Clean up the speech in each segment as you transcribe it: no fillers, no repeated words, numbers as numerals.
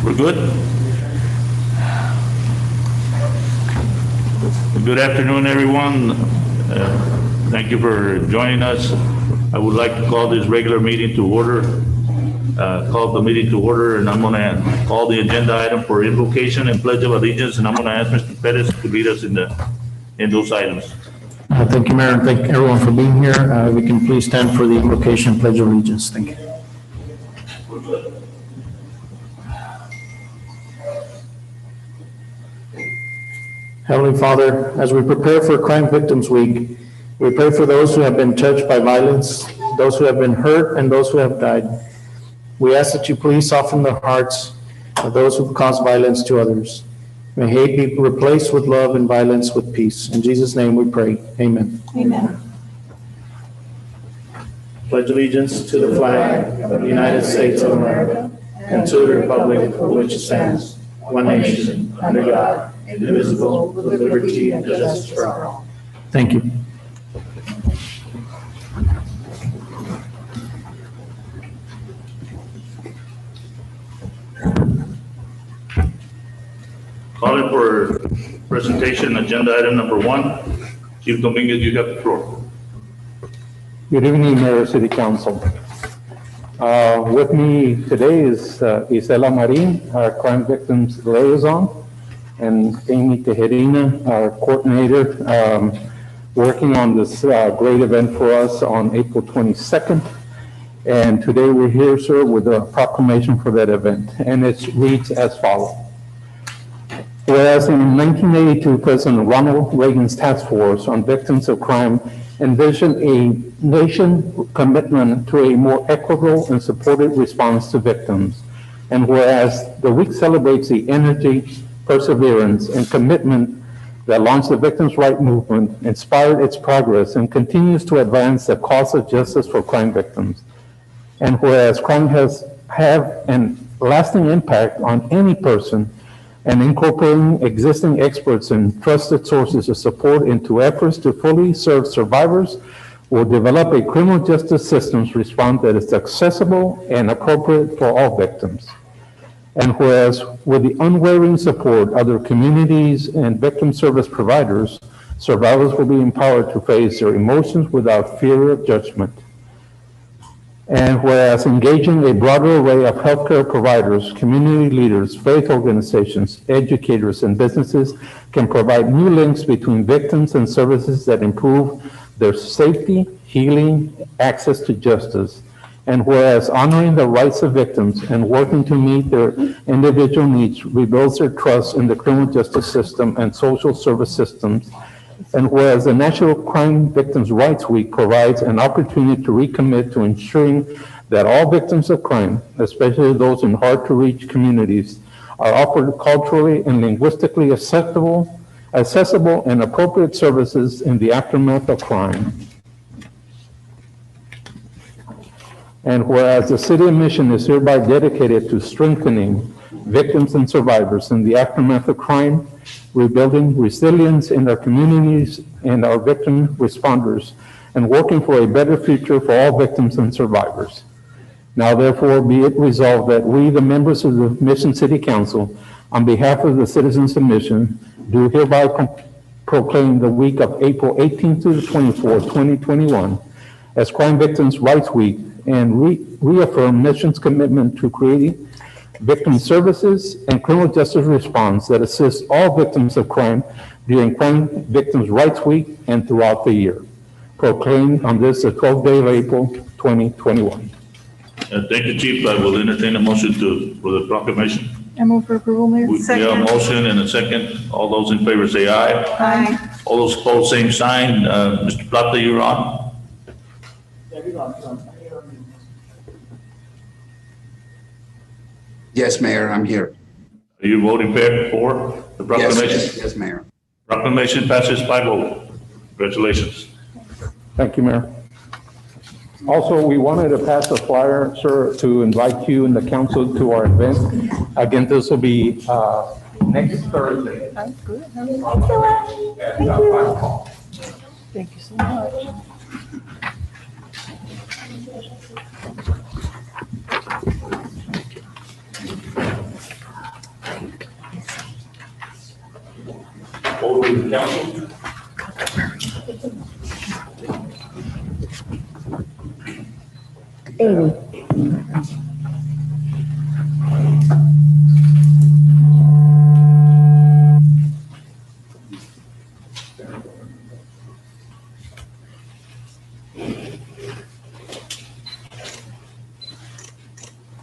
We're good? Good afternoon, everyone. Thank you for joining us. I would like to call this regular meeting to order. Call the meeting to order, and I'm going to call the agenda item for invocation and pledge of allegiance, and I'm going to ask Mr. Perez to lead us in those items. Thank you, Mayor, and thank everyone for being here. We can please stand for the invocation and pledge of allegiance. Thank you. Heavenly Father, as we prepare for Crime Victims Week, we pray for those who have been touched by violence, those who have been hurt, and those who have died. We ask that you please soften the hearts of those who've caused violence to others. May hate be replaced with love and violence with peace. In Jesus' name we pray. Amen. Amen. Pledge allegiance to the flag of the United States of America and to the republic for which it stands, one nation, under God, indivisible, with liberty and justice for all. Thank you. Calling for presentation, agenda item number 1. Chief Dominguez, you have the floor. Good evening, Mayor, City Council. With me today is Isela Marin, our Crime Victims Liaison, and Amy Tejerina, our coordinator, working on this great event for us on April 22nd. And today we're here, sir, with a proclamation for that event, and it reads as follows. Whereas in 1982, President Ronald Reagan's task force on victims of crime envisioned a nation commitment to a more equitable and supported response to victims. And whereas the week celebrates the energy, perseverance, and commitment that launched the Victims' Rights Movement, inspired its progress, and continues to advance the cause of justice for crime victims. And whereas crime has a lasting impact on any person, and incorporating existing experts and trusted sources of support into efforts to fully serve survivors will develop a criminal justice systems response that is accessible and appropriate for all victims. And whereas with the unwavering support of their communities and victim service providers, survivors will be empowered to face their emotions without fear of judgment. And whereas engaging a broader array of healthcare providers, community leaders, faith organizations, educators, and businesses can provide new links between victims and services that improve their safety, healing, access to justice. And whereas honoring the rights of victims and working to meet their individual needs rebuilds their trust in the criminal justice system and social service systems. And whereas the National Crime Victims' Rights Week provides an opportunity to recommit to ensuring that all victims of crime, especially those in hard-to-reach communities, are offered culturally and linguistically accessible and appropriate services in the aftermath of crime. And whereas the City of Mission is hereby dedicated to strengthening victims and survivors in the aftermath of crime, rebuilding resilience in our communities and our victim responders, and working for a better future for all victims and survivors. Now therefore be it resolved that we, the members of the Mission City Council, on behalf of the citizens of Mission, do hereby proclaim the week of April 18th to the 24th, 2021 as Crime Victims' Rights Week, and reaffirm Mission's commitment to creating victim services and criminal justice response that assists all victims of crime during Crime Victims' Rights Week and throughout the year. Proclaimed on this, the 12th day of April, 2021. Thank you, Chief. I will entertain a motion for the proclamation. I move for approval, Mayor. We have a motion and a second. All those in favor say aye. Aye. All those opposed, same sign. Mr. Plata, you're on. Yes, Mayor, I'm here. Are you voting for the proclamation? Yes, Mayor. Proclamation passes 5-0. Congratulations. Thank you, Mayor. Also, we wanted to pass a flyer, sir, to invite you and the council to our event. Again, this will be next Thursday. That's good. At 5 o'clock. Thank you so much. Over to the council.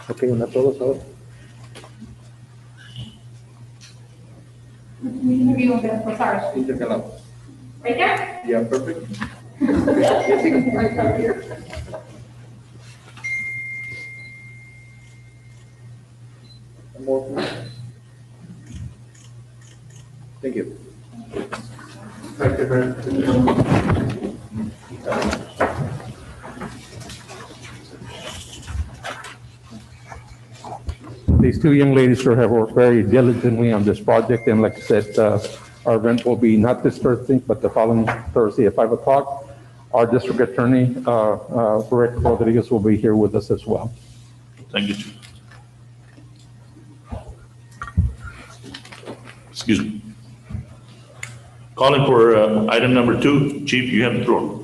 Ok, una todos ahora. Interview with them, sorry. Right there? Yeah, perfect. Right up here. Thank you. These two young ladies sir, have worked very diligently on this project, and like I said, our event will be not this Thursday, but the following Thursday at 5 o'clock. Our district attorney, Rick Rodriguez, will be here with us as well. Thank you, Chief. Excuse me. Calling for item number 2. Chief, you have the floor.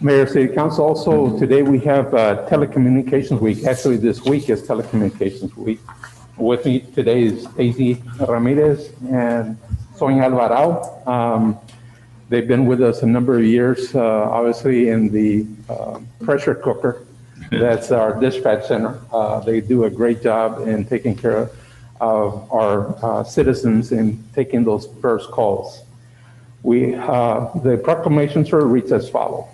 Mayor, City Council, also today we have Telecommunications Week. Actually, this week is Telecommunications Week. With me today is Daisy Ramirez and Sonia Alvarado. They've been with us a number of years, obviously in the pressure cooker. That's our dispatch center. They do a great job in taking care of our citizens and taking those first calls. The proclamation sort of reads as follows.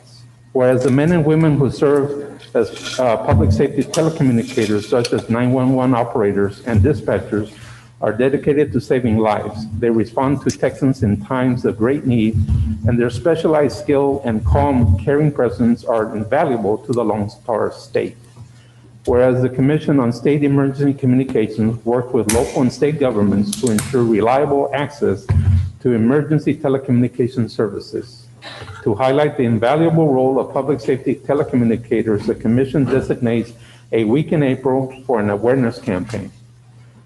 Whereas the men and women who serve as public safety telecommunicators, such as 911 operators and dispatchers, are dedicated to saving lives. They respond to Texans in times of great need, and their specialized skill and calm, caring presence are invaluable to the Lone Star State. Whereas the Commission on State Emergency Communications worked with local and state governments to ensure reliable access to emergency telecommunication services. To highlight the invaluable role of public safety telecommunicators, the Commission designates a week in April for an awareness campaign.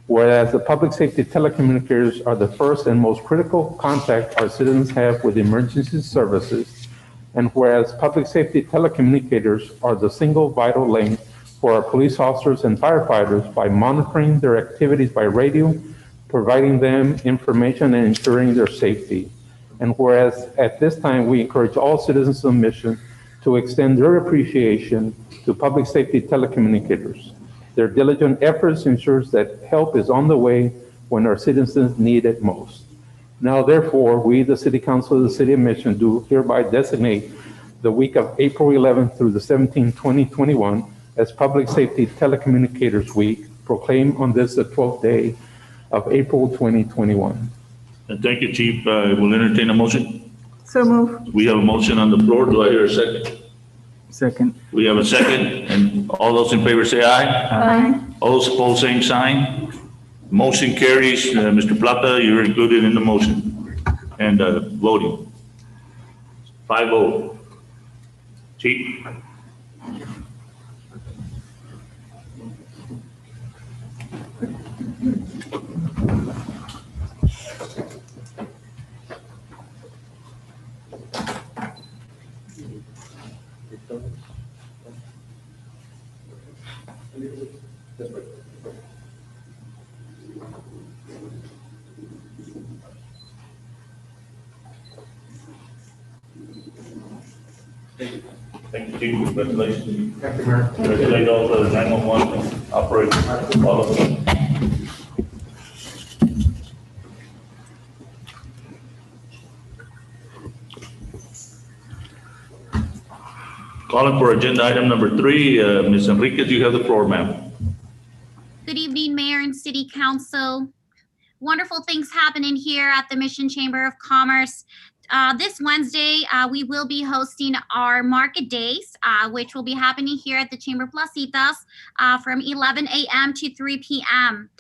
Whereas the public safety telecommunicators are the first and most critical contact our citizens have with emergency services, and whereas public safety telecommunicators are the single vital link for our police officers and firefighters by monitoring their activities by radio, providing them information and ensuring their safety. And whereas at this time, we encourage all citizens of Mission to extend their appreciation to public safety telecommunicators. Their diligent efforts ensures that help is on the way when our citizens need it most. Now, therefore, we, the City Council of the City of Mission, do hereby designate the week of April 11th through the 17th, 2021 as Public Safety Telecommunicators Week, proclaimed on this, the 12th day of April 2021. And thank you, Chief. We'll entertain a motion. So move. We have a motion on the floor. Do I hear a second? Second. We have a second, and all those in favor say aye. Aye. All those opposed, same sign. Motion carries. Mr. Plata, you're included in the motion and voting. 5-0. Chief? Thank you, Chief. Congratulations. Thank you, Mayor. Congratulate all the 911 operators, all of them. Calling for agenda item number 3, Ms. Enriquez, you have the floor, ma'am. Good evening, Mayor and City Council. Wonderful things happening here at the Mission Chamber of Commerce. This Wednesday, we will be hosting our market days, which will be happening here at the Chamber Placitas from 11 a.m. to 3 p.m.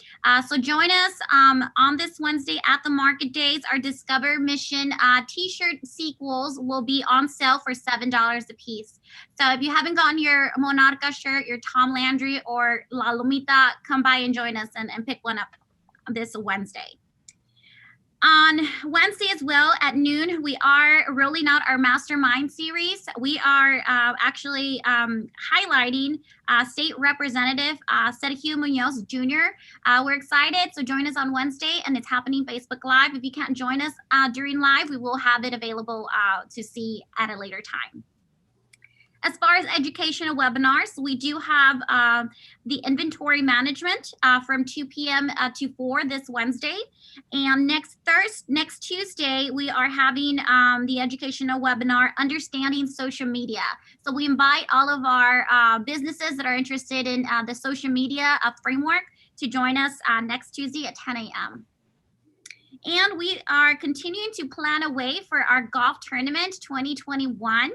So join us on this Wednesday at the market days. Our Discover Mission t-shirt sequels will be on sale for $7 a piece. So if you haven't gotten your Monarca shirt, your Tom Landry, or La Lomita, come by and join us and pick one up this Wednesday. On Wednesday as well at noon, we are rolling out our Mastermind series. We are actually highlighting State Representative Sergio Munoz Jr. We're excited, so join us on Wednesday, and it's happening Facebook Live. If you can't join us during live, we will have it available to see at a later time. As far as educational webinars, we do have the inventory management from 2 p.m. To 4 this Wednesday. And next Tuesday, we are having the educational webinar, Understanding Social Media. So we invite all of our businesses that are interested in the social media framework to join us next Tuesday at 10 a.m. And we are continuing to plan a way for our golf tournament 2021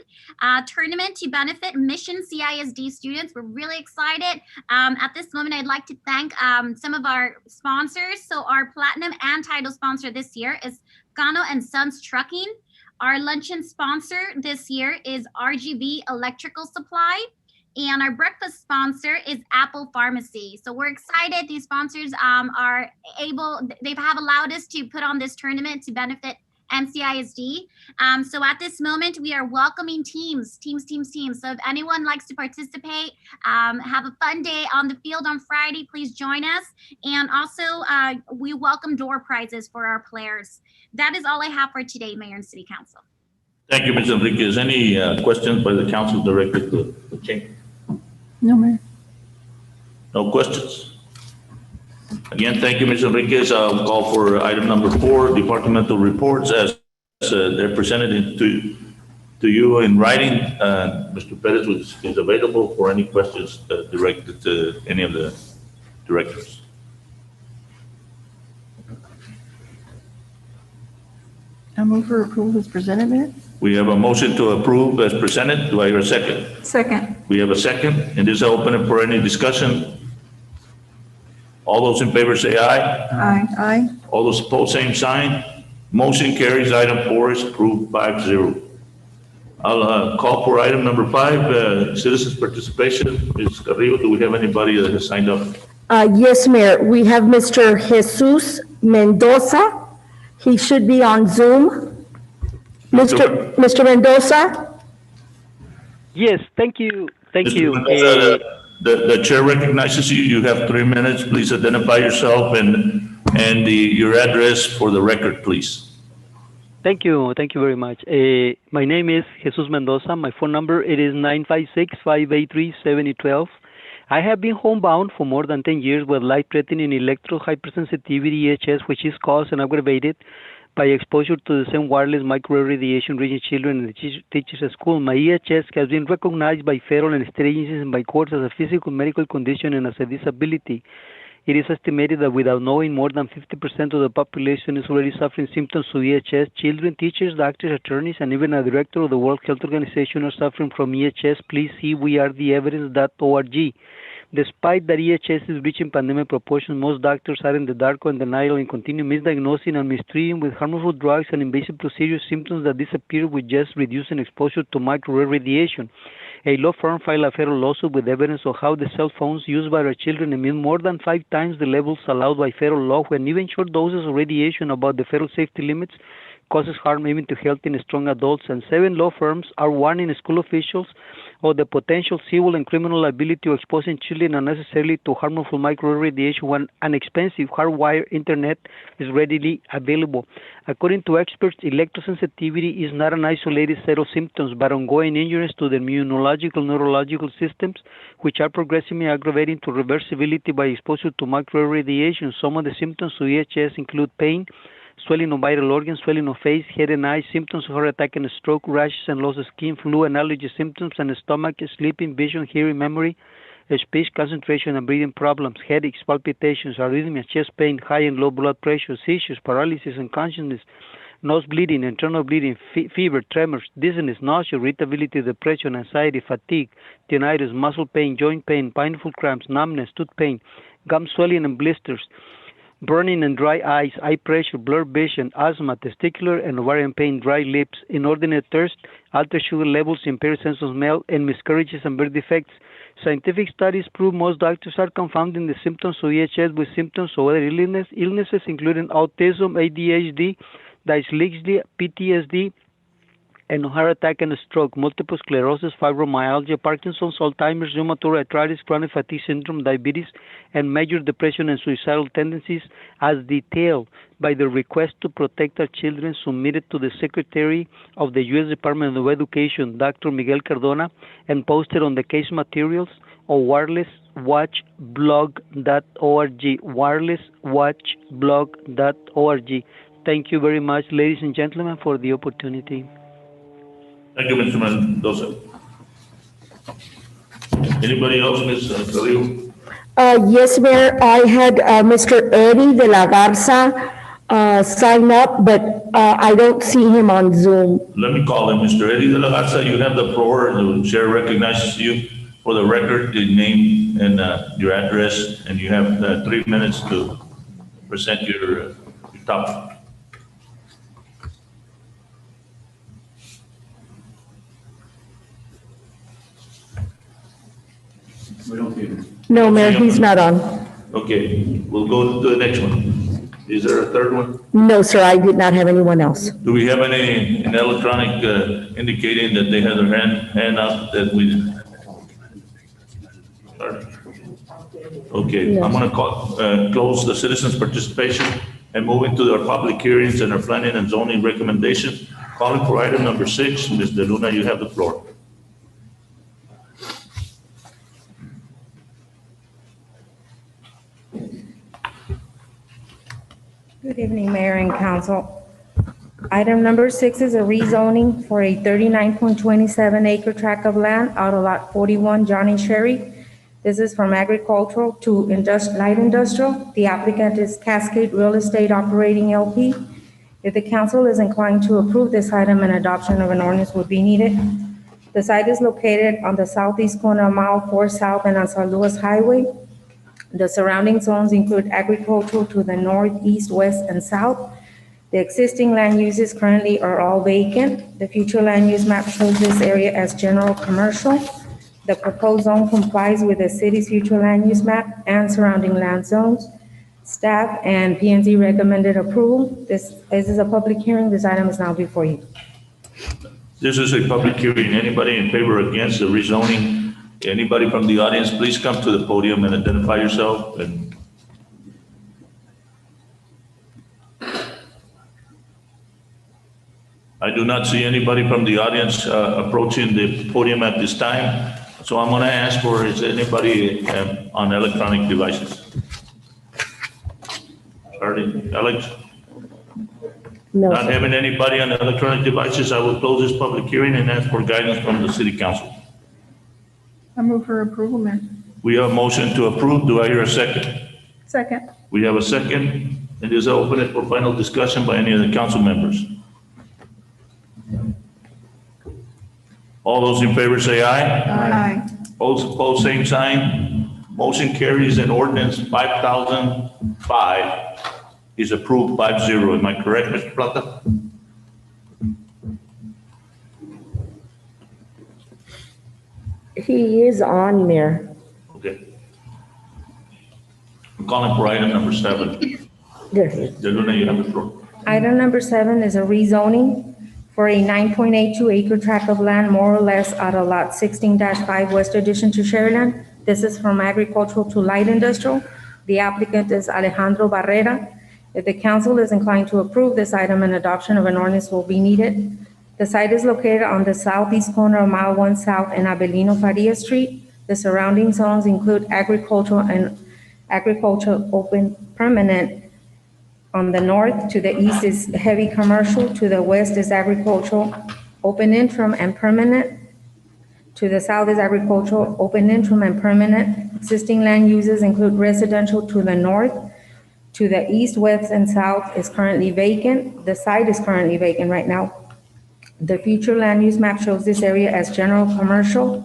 tournament to benefit Mission CISD students. We're really excited. At this moment, I'd like to thank some of our sponsors. So our platinum and title sponsor this year is Gano and Sons Trucking. Our luncheon sponsor this year is RGB Electrical Supply. And our breakfast sponsor is Apple Pharmacy. So we're excited. These sponsors they have allowed us to put on this tournament to benefit MCISD. So at this moment, we are welcoming teams. So if anyone likes to participate, have a fun day on the field on Friday, please join us. And also, we welcome door prizes for our players. That is all I have for today, Mayor and City Council. Thank you, Ms. Enriquez. Any questions by the council directed to the chamber? No, Mayor. No questions? Again, thank you, Ms. Enriquez. I'll call for item number 4, departmental reports as they're presented to you in writing. Mr. Perez is available for any questions directed to any of the directors. I move for approval as presented, Mayor. We have a motion to approve as presented. Do I hear a second? Second. We have a second, and this is open for any discussion. All those in favor say aye. Aye. Aye. All those opposed, same sign. Motion carries. Item 4 is approved 5-0. I'll call for item number 5, citizens participation. Ms. Carrillo, do we have anybody that has signed up? Yes, Mayor. We have Mr. Jesus Mendoza. He should be on Zoom. Mr. Mendoza? Yes, thank you. Thank Mr. you. Mendoza, the chair recognizes you. You have 3 minutes. Please identify yourself and your address for the record, please. Thank you. Thank you very much. My name is Jesus Mendoza. My phone number it is 956-583-7012. I have been homebound for more than 10 years with life-threatening electro hypersensitivity EHS, which is caused and aggravated by exposure to the same wireless micro-radiation reaching children and the teachers at school. My EHS has been recognized by federal and state agencies and by courts as a physical medical condition and as a disability. It is estimated that without knowing, more than 50% of the population is already suffering symptoms of EHS. Children, teachers, doctors, attorneys, and even a director of the World Health Organization are suffering from EHS. Please see wearetheevidence.org. Despite that EHS is reaching pandemic proportions, most doctors are in the dark or in denial and continue misdiagnosing and mistreating with harmful drugs and invasive procedures symptoms that disappear with just reducing exposure to microwave radiation. A law firm filed a federal lawsuit with evidence of how the cell phones used by our children emit more than 5 times the levels allowed by federal law, when even short doses of radiation above the federal safety limits causes harm even to healthy and strong adults. And 7 law firms are warning school officials of the potential civil and criminal liability of exposing children unnecessarily to harmful microwave radiation when an expensive hardwired internet is readily available. According to experts, electrosensitivity is not an isolated set of symptoms, but ongoing injuries to the immunological neurological systems, which are progressively aggravating to reversibility by exposure to microwave radiation. Some of the symptoms of EHS include pain, swelling of vital organs, swelling of face, head and eyes, symptoms of heart attack and stroke, rashes and loss of skin, flu and allergy symptoms, and stomach, sleeping, vision, hearing, memory, speech, concentration, and breathing problems, headaches, palpitations, arrhythmia, chest pain, high and low blood pressure, seizures, paralysis and consciousness, nose bleeding, internal bleeding, fever, tremors, dizziness, nausea, irritability, depression, anxiety, fatigue, tinnitus, muscle pain, joint pain, painful cramps, numbness, tooth pain, gum swelling and blisters, burning and dry eyes, eye pressure, blurred vision, asthma, testicular and ovarian pain, dry lips, inordinate thirst, altered sugar levels, impaired sense of smell, and miscarriages and birth defects. Scientific studies prove most doctors are confounding the symptoms of EHS with symptoms of other illnesses, including autism, ADHD, dyslexia, PTSD, and heart attack and stroke, multiple sclerosis, fibromyalgia, Parkinson's, Alzheimer's, rheumatoid arthritis, chronic fatigue syndrome, diabetes, and major depression and suicidal tendencies, as detailed by the request to protect our children submitted to the Secretary of the U.S. Department of Education, Dr. Miguel Cardona, and posted on the case materials of wirelesswatchblog.org, wirelesswatchblog.org. Thank you very much, ladies and gentlemen, for the opportunity. Thank you, Mr. Mendoza. Anybody else, Ms. Carrillo? Yes, Mayor, I had Mr. Eddie de la Garza sign up, but I don't see him on Zoom. Let me call him. Mr. Eddie de la Garza, you have the floor. The chair recognizes you. For the record, the name and your address, and you have 3 minutes to present your topic. We don't see him. No, Mayor, he's not on. Okay, we'll go to the next one. Is there a third one? No, sir, I did not have anyone else. Do we have any in electronic indicating that they have their hand up that we? Okay, I'm gonna close the citizens' participation and move into our public hearings and our planning and zoning recommendation. Calling for item number 6, Ms. De Luna, you have the floor. Good evening, Mayor and Council. Item number 6 is a rezoning for a 39.27 acre tract of land out of lot 41, Johnny Sherry. This is from agricultural to light industrial. The applicant is Cascade Real Estate Operating LP. If the council is inclined to approve this item, an adoption of an ordinance would be needed. The site is located on the southeast corner of Mile 4 South and on San Luis Highway. The surrounding zones include agricultural to the north, east, west, and south. The existing land uses currently are all vacant. The future land use map shows this area as general commercial. The proposed zone complies with the city's future land use map and surrounding land zones. Staff and P&Z recommended approval. This is a public hearing. This item is now before you. This is a public hearing. Anybody in favor or against the rezoning? Anybody from the audience, please come to the podium and identify yourself. And I do not see anybody from the audience approaching the podium at this time. So I'm going to ask for, is anybody on electronic devices? Starting, Alex? No, Not sir. having anybody on electronic devices, I will close this public hearing and ask for guidance from the city council. I move for approval, Mayor. We have a motion to approve. Do I hear a second? Second. We have a second. It is open it for final discussion by any of the council members. All those in favor say aye. Aye. Opposed, same sign. Motion carries and ordinance 5005 is approved 5-0. Am I correct, Mr. Plata? He is on, Mayor. Okay. I'm calling for item number 7. There he is. De Luna, you have the floor. Item number 7 is a rezoning for a 9.82 acre tract of land, more or less out of lot 16-5 west addition to Sharyland. This is from agricultural to light industrial. The applicant is Alejandro Barrera. If the council is inclined to approve this item, an adoption of an ordinance will be needed. The site is located on the southeast corner of Mile 1 South and Abelino Faria Street. The surrounding zones include agricultural and agricultural open permanent. On the north, to the east is heavy commercial, to the west is agricultural, open interim and permanent. To the south is agricultural, open interim and permanent. Existing land uses include residential to the north. To the east, west, and south is currently vacant. The site is currently vacant right now. The future land use map shows this area as general commercial.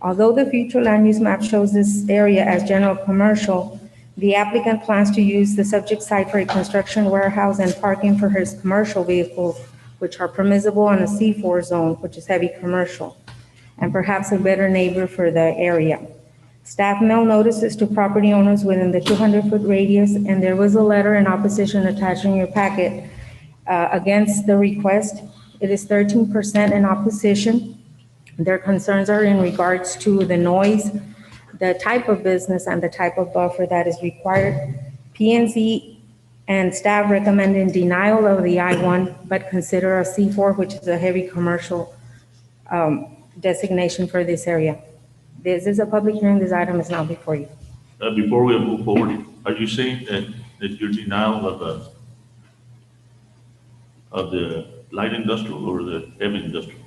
Although the future land use map shows this area as general commercial, the applicant plans to use the subject site for a construction warehouse and parking for his commercial vehicles, which are permissible on a C4 zone, which is heavy commercial, and perhaps a better neighbor for the area. Staff mailed notices to property owners within the 200-foot radius, and there was a letter in opposition attached in your packet against the request. It is 13% in opposition. Their concerns are in regards to the noise, the type of business, and the type of buffer that is required. PNC and staff recommending denial of the I-1, but consider a C4, which is a heavy commercial designation for this area. This is a public hearing. This item is now before you. Before we move forward, are you saying that your denial of the light industrial or the heavy industrial?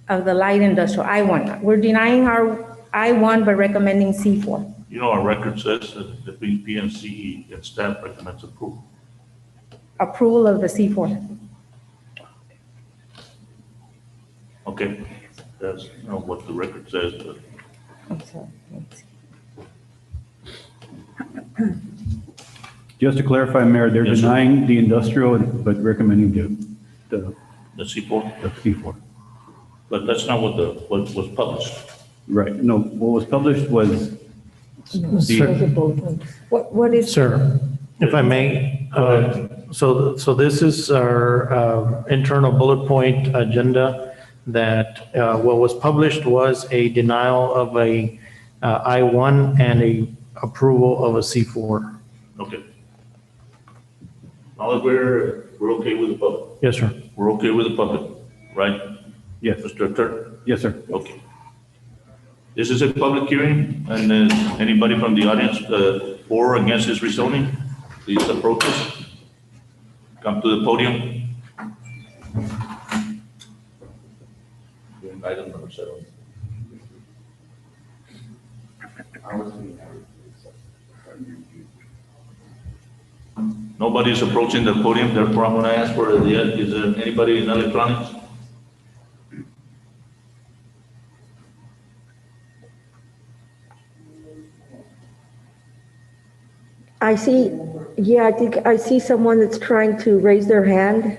Of the light industrial, I-1. We're denying our I-1, but recommending C4. You know, our record says that the PNC and staff recommends approval. Approval of the C4. Okay, that's not what the record says, but I'm sorry. Let's see. Just to clarify, Mayor, they're Yes, sir. denying the industrial, but recommending the the C4, C4. but that's not what was published. Right, no, what was published was Sir, What is? Sir, if I may, so this is our internal bullet point agenda that what was published was a denial of a I-1 and a approval of a C4. Okay. Now that we're okay with the public, Yes, sir. we're okay with the public, right? Yes. Mr. Attorney? Yes, sir. Okay. This is a public hearing, and anybody from the audience for or against this rezoning, please approach us. Come to the podium. Item number 7. Nobody's approaching the podium, therefore I'm going to ask for is there anybody in electronics? I see, I think I see someone that's trying to raise their hand.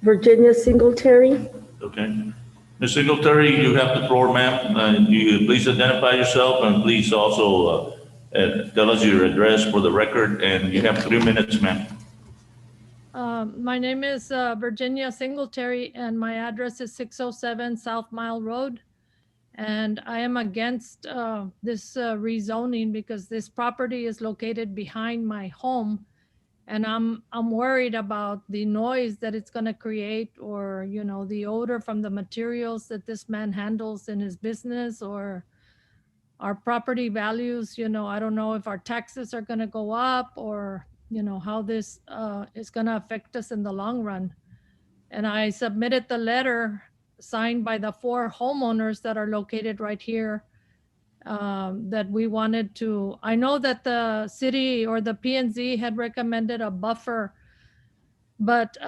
Virginia Singletary. Okay. Ms. Singletary, you have the floor, ma'am. You please identify yourself and please also tell us your address for the record, and you have 3 minutes, ma'am. My name is Virginia Singletary, and my address is 607 South Mile Road. And I am against this rezoning because this property is located behind my home. And I'm worried about the noise that it's going to create, or, you know, the odor from the materials that this man handles in his business, or our property values. You know, I don't know if our taxes are going to go up, or, you know, how this is going to affect us in the long run. And I submitted the letter signed by the 4 homeowners that are located right here, that we wanted to, I know that the city or the P&Z had recommended a buffer, but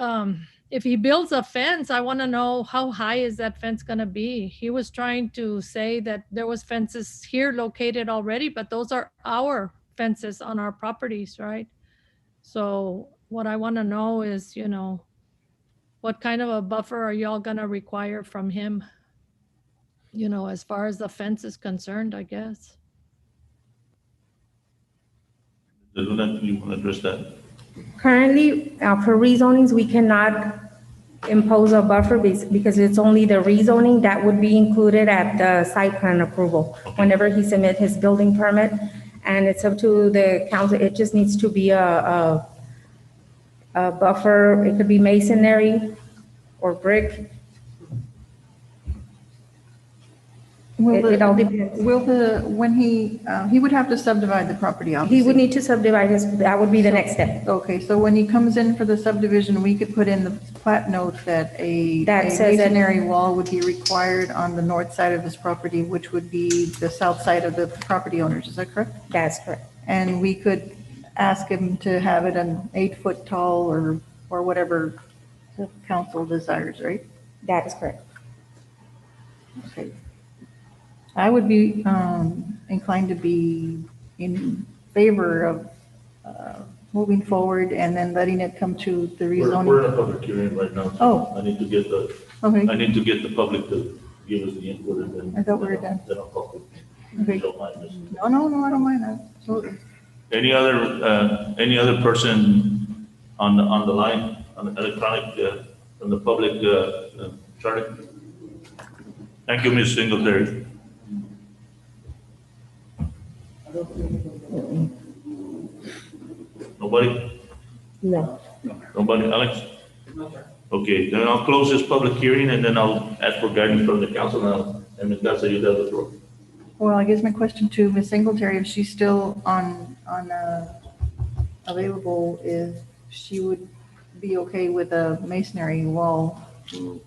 if he builds a fence, I want to know how high is that fence going to be. He was trying to say that there was fences here located already, but those are our fences on our properties, right? So what I want to know is, you know, what kind of a buffer are y'all going to require from him? You know, as far as the fence is concerned, I guess. Luna, you want to address that? Currently, for rezonings, we cannot impose a buffer because it's only the rezoning that would be included at the site plan approval. Whenever he submits his building permit, and it's up to the council, it just needs to be a buffer. It could be masonry or brick. It all depends. When he would have to subdivide the property, obviously. He would need to subdivide that would be the next step. Okay, so when he comes in for the subdivision, we could put in the plat note that a That says that- masonry wall would be required on the north side of his property, which would be the south side of the property owners. Is that correct? That's correct. And we could ask him to have it an 8-foot tall or whatever the council desires, right? That is correct. Okay. I would be inclined to be in favor of moving forward and then letting it come to the rezoning. We're in a public hearing right now. So Oh. I need to get Okay. the public to give us the input, and then. I thought we were done. Then I'll talk with If you don't mind, Ms. No, I don't mind, absolutely. Any other person on the line, on the electronic, from the public, Charlie? Thank you, Ms. Singletary. Nobody? No. Nobody, Alex? Okay, then I'll close this public hearing and then I'll ask for guidance from the council now. And Ms. Garza, you have the floor. Well, I guess my question to Ms. Singletary, if she's still available, is she would be okay with a masonry wall to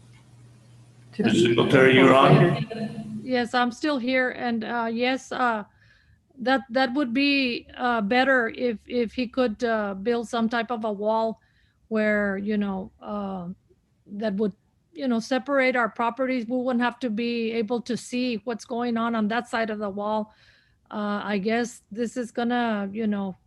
Ms. be Singletary, you're on. later? Yes, I'm still here, and yes, that would be better if he could build some type of a wall where, that would, separate our properties. We wouldn't have to be able to see what's going on that side of the wall. I guess this is gonna,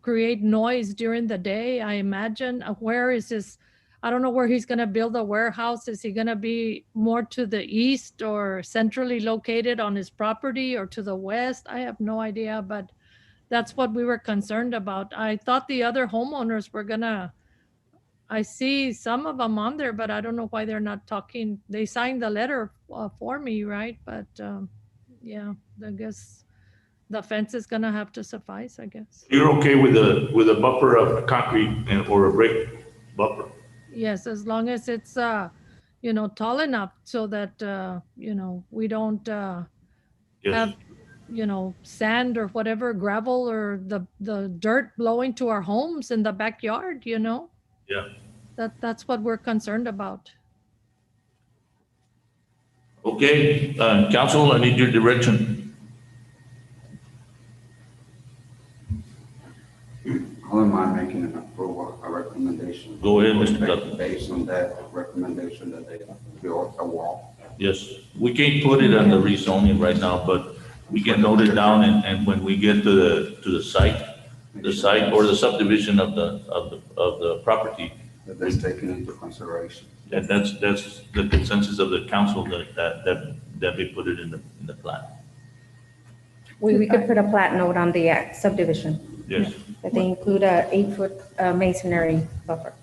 create noise during the day, I imagine. Where is this? I don't know where he's gonna build a warehouse. Is he gonna be more to the east or centrally located on his property or to the west? I have no idea, but that's what we were concerned about. I thought the other homeowners were gonna, I see some of them on there, but I don't know why they're not talking. They signed the letter for me, right? But yeah, I guess the fence is gonna have to suffice, I guess. You're okay with a buffer of concrete or a brick buffer? Yes, as long as it's, tall enough so that, we don't Yes. have, sand or whatever, gravel or the dirt blowing to our homes in the backyard, Yeah. That's what we're concerned about. Okay, council, I need your direction. I wouldn't mind making an approval, a recommendation. Go ahead, Mr. Dutton. Based on that recommendation that they build a wall. Yes, we can't put it on the rezoning right now, but we can note it down and when we get to the site or the subdivision of the property. That that's taken into consideration. And that's the consensus of the council that they put it in the plan. We could put a plat note on the subdivision, Yes. that they include a 8-foot masonry buffer.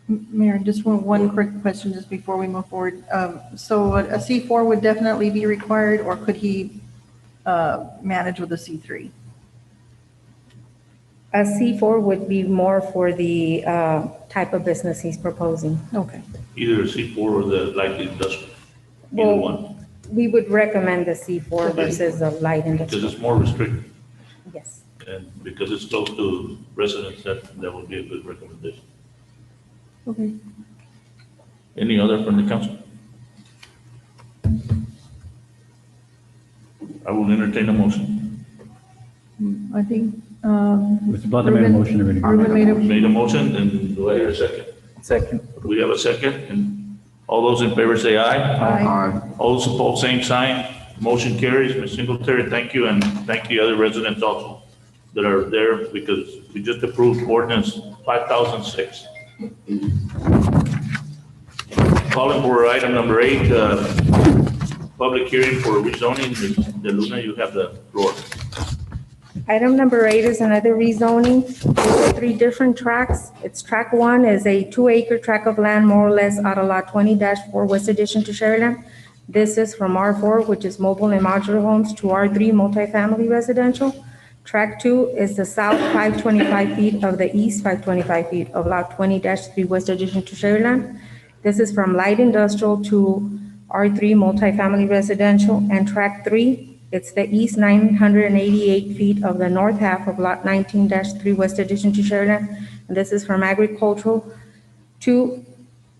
Mayor, just one quick question just before we move forward. So a C4 would definitely be required, or could he manage with a C3? A C4 would be more for the type of business he's proposing. Okay. Either C4 or the light industrial, either Well, one, we would recommend the C4 versus the light because industrial. it's more restricted. Yes. And because it's close to residents, that would be a good recommendation. Okay. Any other from the council? I will entertain a motion. I think. Mr. Plata made a motion already. Ruben made a. Made a motion, and do I hear a second? Second. We have a second, and all those in favor say aye. Aye. All those opposed, same sign. Motion carries. Ms. Singletary, thank you, and thank the other residents also that are there, because we just approved ordinance 5006. Calling for item number 8, public hearing for rezoning. Ms. De Luna, you have the floor. Item number 8 is another rezoning. These are 3 different tracks. It's track 1 is a 2-acre tract of land, more or less, out of lot 20-4 West Addition to Sharyland. This is from R4, which is mobile and modular homes, to R3 multifamily residential. Track 2 is the south 525 feet of the east 525 feet of lot 20-3 West Addition to Sharyland. This is from light industrial to R3 multifamily residential. And track 3, it's the east 988 feet of the north half of lot 19-3 West Addition to Sharyland. And this is from agricultural to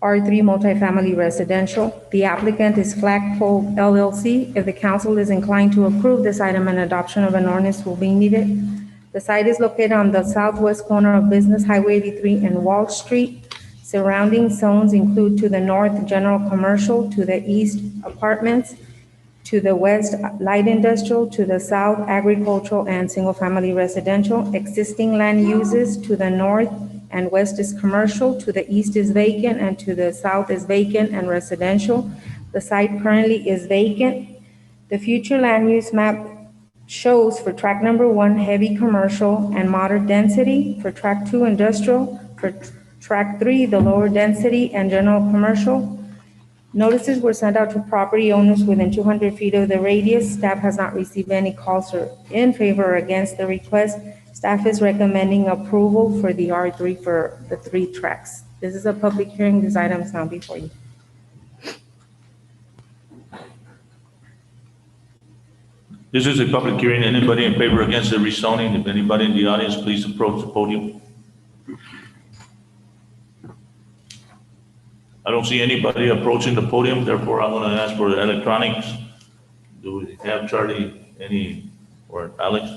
R3 multifamily residential. The applicant is Flagpole LLC. If the council is inclined to approve this item, an adoption of an ordinance will be needed. The site is located on the southwest corner of Business Highway 83 and Wall Street. Surrounding zones include to the north, general commercial, to the east, apartments, to the west, light industrial, to the south, agricultural and single-family residential. Existing land uses to the north and west is commercial, to the east is vacant, and to the south is vacant and residential. The site currently is vacant. The future land use map shows for track number 1, heavy commercial and moderate density, for track 2, industrial, for track 3, the lower density and general commercial. Notices were sent out to property owners within 200 feet of the radius. Staff has not received any calls or in favor or against the request. Staff is recommending approval for the R3 for the 3 tracks. This is a public hearing. This item is now before you. This is a public hearing. Anybody in favor or against the rezoning? If anybody in the audience, please approach the podium. I don't see anybody approaching the podium, therefore I'm gonna ask for the electronics. Do we have Charlie, or Alex?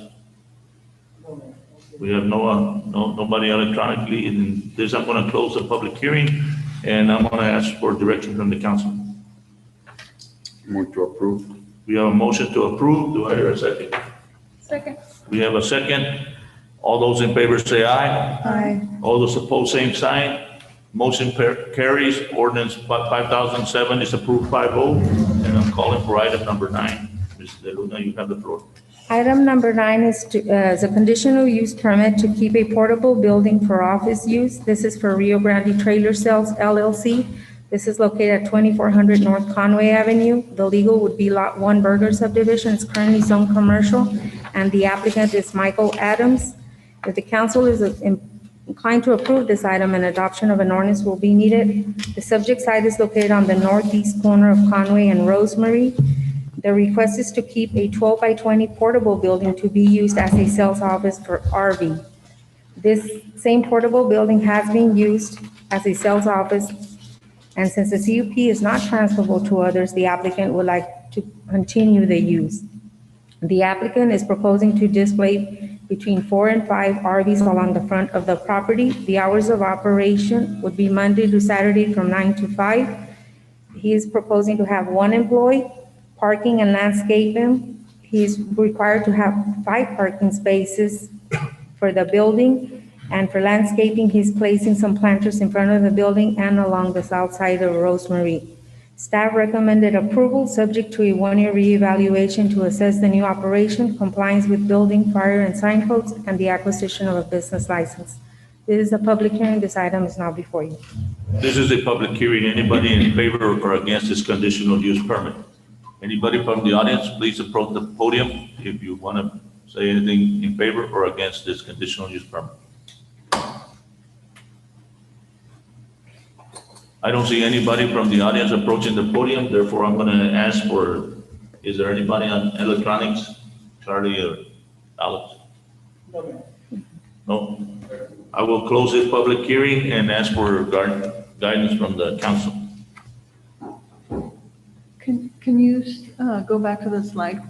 We have nobody electronically, and this, I'm gonna close the public hearing, and I'm gonna ask for direction from the council. Move to approve. We have a motion to approve. Do I hear a second? Second. We have a second. All those in favor say aye. Aye. All those opposed, same sign. Motion carries. Ordinance 5007 is approved 5-0. And I'm calling for item number 9. Ms. De Luna, you have the floor. Item number 9 is a conditional use permit to keep a portable building for office use. This is for Rio Grande Trailer Sales LLC. This is located at 2400 North Conway Avenue. The legal would be Lot 1 Burger Subdivision. It's currently zoned commercial, and the applicant is Michael Adams. If the council is inclined to approve this item, an adoption of an ordinance will be needed. The subject site is located on the northeast corner of Conway and Rosemary. The request is to keep a 12 by 20 portable building to be used as a sales office for RV. This same portable building has been used as a sales office, and since the CUP is not transferable to others, the applicant would like to continue the use. The applicant is proposing to display between 4 and 5 RVs along the front of the property. The hours of operation would be Monday to Saturday from 9 to 5. He is proposing to have 1 employee, parking and landscaping. He is required to have 5 parking spaces for the building. And for landscaping, he's placing some planters in front of the building and along the south side of Rosemary. Staff recommended approval subject to a 1-year reevaluation to assess the new operation, compliance with building, fire, and sign codes, and the acquisition of a business license. This is a public hearing. This item is now before you. This is a public hearing. Anybody in favor or against this conditional use permit? Anybody from the audience, please approach the podium if you want to say anything in favor or against this conditional use permit. I don't see anybody from the audience approaching the podium, therefore I'm going to ask for, is there anybody on electronics? Charlie or Alex? No? I will close this public hearing and ask for guidance from the council. Can you go back to the slide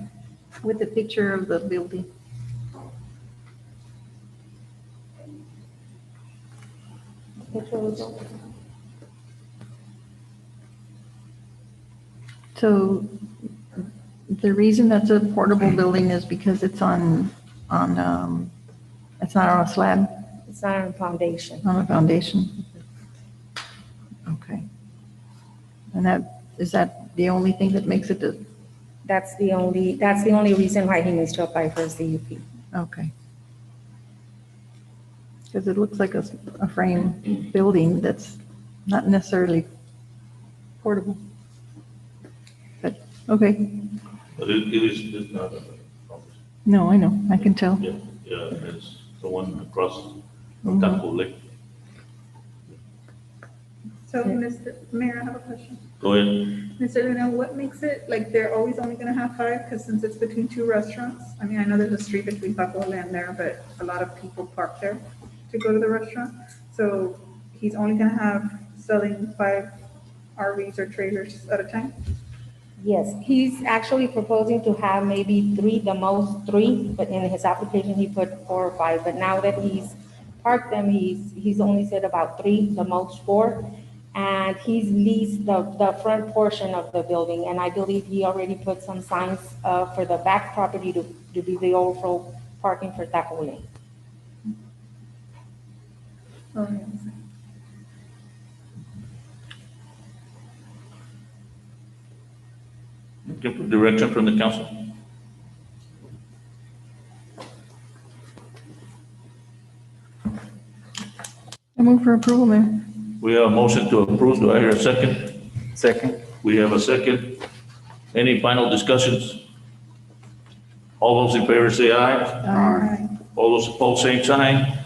with the picture of the building? So the reason that's a portable building is because it's on it's not on a slab? It's not on a foundation. On a foundation. Okay. And is that the only thing that makes it That's the only reason why he needs to apply for his CUP. okay. Because it looks like a frame building that's not necessarily portable. But, okay. But it's not. No, I know, I can tell. Yeah, it's the one across from Taco Lake. So, Mr. Mayor, I have a question. Go ahead. Mr. Luna, what makes it, like, they're always only gonna have 5, because since it's between 2 restaurants? I mean, I know there's a street between Taco and there, but a lot of people park there to go to the restaurant. So he's only gonna have selling 5 RVs or trailers at a time? Yes, he's actually proposing to have maybe 3, the most 3, but in his application, he put 4 or 5. But now that he's parked them, he's only said about 3, the most 4. And he's leased the front portion of the building. And I believe he already put some signs for the back property to be the overflow parking for Taco Lane. Okay. Give direction from the council. I move for approval, Mayor. We have a motion to approve. Do I hear a second? Second. We have a second. Any final discussions? All those in favor say aye. Aye. All those opposed, same sign.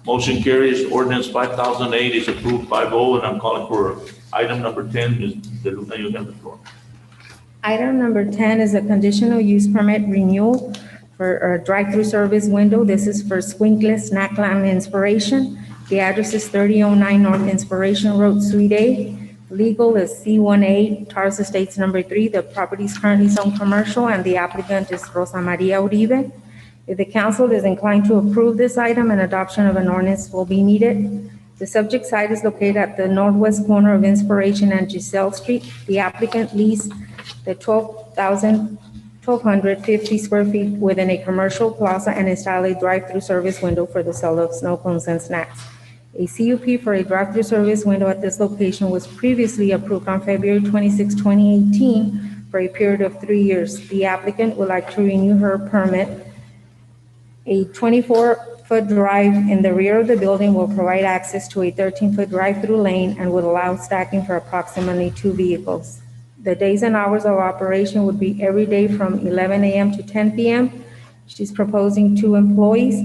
Motion carries. Ordinance 5008 is approved 5-0, and I'm calling for item number 10. Ms. De Luna, you have the floor. Item number 10 is a conditional use permit renewal for a drive-through service window. This is for Squinkles Snackland Inspiration. The address is 3009 North Inspiration Road, Suite A. Legal is C18 Tars Estates number 3. The property is currently zoned commercial, and the applicant is Rosa Maria Uribe. If the council is inclined to approve this item, an adoption of an ordinance will be needed. The subject site is located at the northwest corner of Inspiration and Giselle Street. The applicant leased the 1,250 square feet within a commercial plaza and installed a drive-through service window for the sale of snow cones and snacks. A CUP for a drive-through service window at this location was previously approved on February 26, 2018 for a period of 3 years. The applicant would like to renew her permit. A 24-foot drive in the rear of the building will provide access to a 13-foot drive-through lane and would allow stacking for approximately 2 vehicles. The days and hours of operation would be every day from 11 a.m. to 10 p.m. She's proposing 2 employees.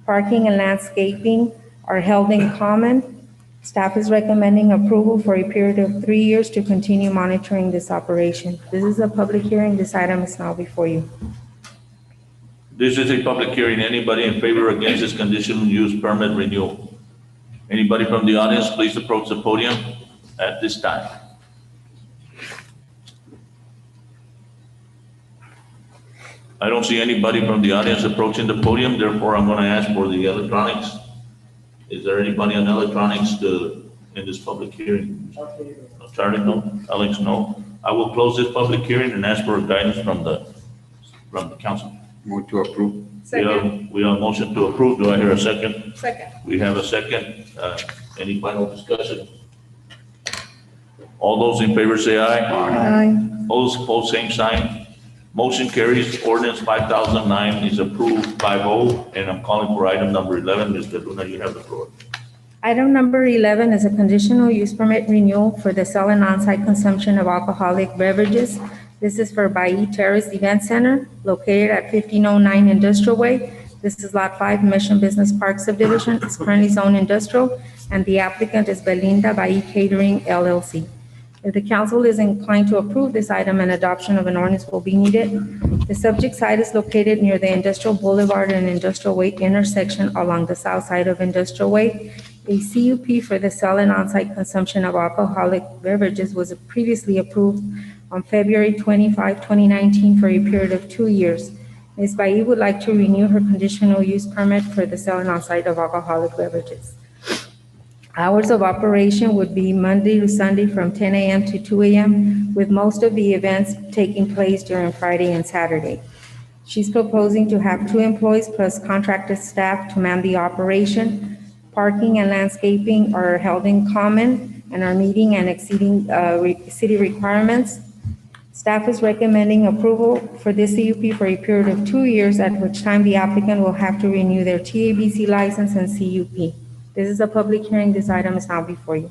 Parking and landscaping are held in common. Staff is recommending approval for a period of 3 years to continue monitoring this operation. This is a public hearing. This item is now before you. This is a public hearing. Anybody in favor or against this conditional use permit renewal? Anybody from the audience, please approach the podium at this time. I don't see anybody from the audience approaching the podium, therefore I'm going to ask for the electronics. Is there anybody on electronics in this public hearing? Charlie, no? Alex, no? I will close this public hearing and ask for guidance from the council. Move to approve. We have a motion to approve. Do I hear a second? Second. We have a second. Any final discussion? All those in favor say aye. Aye. All those opposed, same sign. Motion carries. Ordinance 5009 is approved 5-0, and I'm calling for item number 11. Ms. De Luna, you have the floor. Item number 11 is a conditional use permit renewal for the sale and on-site consumption of alcoholic beverages. This is for Bayi Terrace Event Center, located at 1509 Industrial Way. This is Lot 5, Mission Business Park Subdivision. It's currently zoned industrial, and the applicant is Belinda Bayi Catering LLC. If the council is inclined to approve this item, an adoption of an ordinance will be needed. The subject site is located near the Industrial Boulevard and Industrial Way intersection along the south side of Industrial Way. A CUP for the sale and on-site consumption of alcoholic beverages was previously approved on February 25, 2019 for a period of 2 years. Ms. Bayi would like to renew her conditional use permit for the sale and on-site of alcoholic beverages. Hours of operation would be Monday to Sunday from 10 a.m. to 2 a.m., with most of the events taking place during Friday and Saturday. She's proposing to have 2 employees plus contracted staff to man the operation. Parking and landscaping are held in common and are meeting and exceeding city requirements. Staff is recommending approval for this CUP for a period of 2 years, at which time the applicant will have to renew their TABC license and CUP. This is a public hearing. This item is now before you.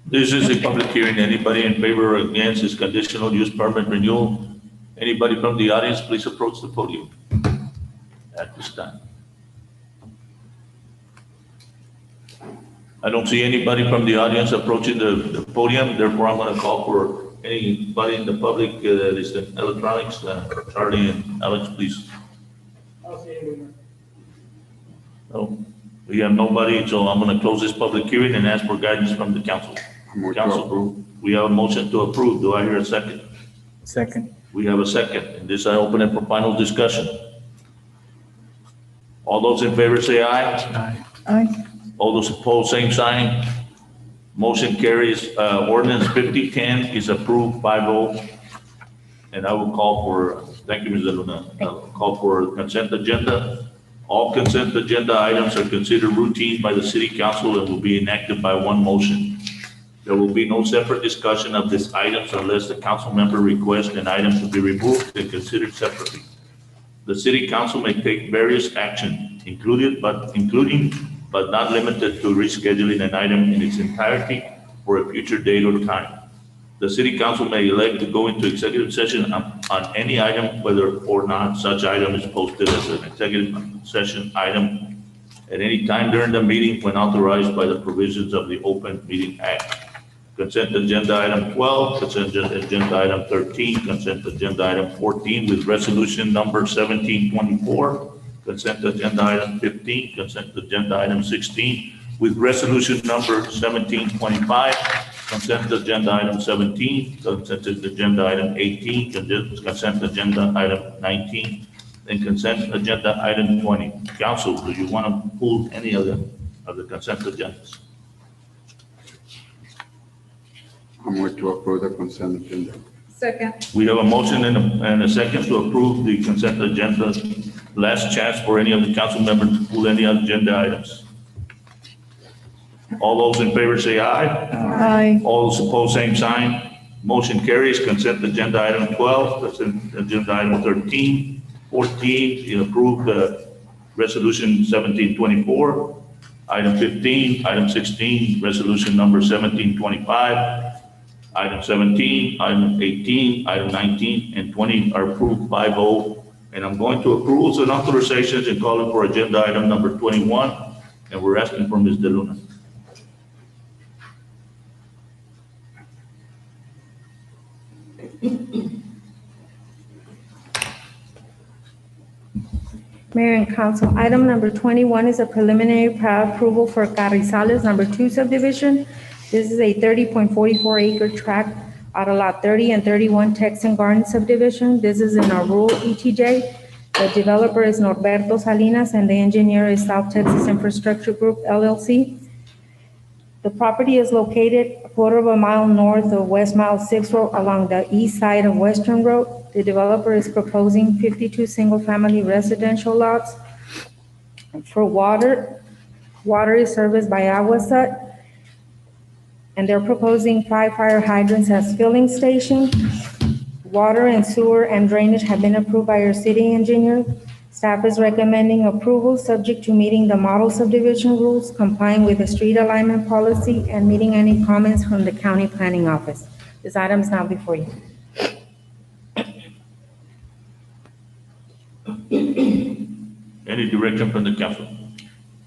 This is a public hearing. Anybody in favor or against this conditional use permit renewal? Anybody from the audience, please approach the podium at this time. I don't see anybody from the audience approaching the podium, therefore I'm going to call for anybody in the public that is in electronics. Charlie and Alex, please. No, we have nobody, so I'm going to close this public hearing and ask for guidance from the council. Council, we have a motion to approve. Do I hear a second? Second. We have a second. And this I open it for final discussion. All those in favor say aye. Aye. Aye. All those opposed, same sign. Motion carries. Ordinance 5010 is approved 5-0. And I will call for, thank you, Ms. Luna. I'll call for consent agenda. All consent agenda items are considered routine by the city council and will be enacted by one motion. There will be no separate discussion of these items unless the council member requests an item to be removed and considered separately. The city council may take various action, including but not limited to rescheduling an item in its entirety for a future date or time. The city council may elect to go into executive session on any item, whether or not such item is posted as an executive session item at any time during the meeting when authorized by the provisions of the Open Meeting Act. Consent agenda item 12, consent agenda item 13, consent agenda item 14 with resolution number 1724, consent agenda item 15, consent agenda item 16 with resolution number 1725, consent agenda item 17, consent agenda item 18, consent agenda item 19, and consent agenda item 20. Council, do you want to pull any of the consent agendas? I'm going to approve the consent agenda. Second. We have a motion and a second to approve the consent agenda. Last chance for any of the council members to pull any agenda items. All those in favor say aye. Aye. All those opposed, same sign. Motion carries. Consent agenda item 12, consent agenda item 13, 14, you approve the resolution 1724. Item 15, item 16, resolution number 1725. Item 17, item 18, item 19, and 20 are approved 5-0. And I'm going to approvals and authorizations and calling for agenda item number 21. And we're asking for Ms. De Luna. Mayor and council, item number 21 is a preliminary plat approval for Carrizales number 2 subdivision. This is a 30.44 acre tract out of lot 30 and 31 Texan Garden subdivision. This is in a rural ETJ. The developer is Norberto Salinas and the engineer is South Texas Infrastructure Group LLC. The property is located a quarter of a mile north of West Mile 6 Road along the east side of Western Road. The developer is proposing 52 single-family residential lots. For water is serviced by Aguasat, and they're proposing 5 fire hydrants as filling stations. Water and sewer and drainage have been approved by our city engineer. Staff is recommending approval subject to meeting the model subdivision rules, complying with the street alignment policy, and meeting any comments from the county planning office. This item is now before you. Any direction from the council?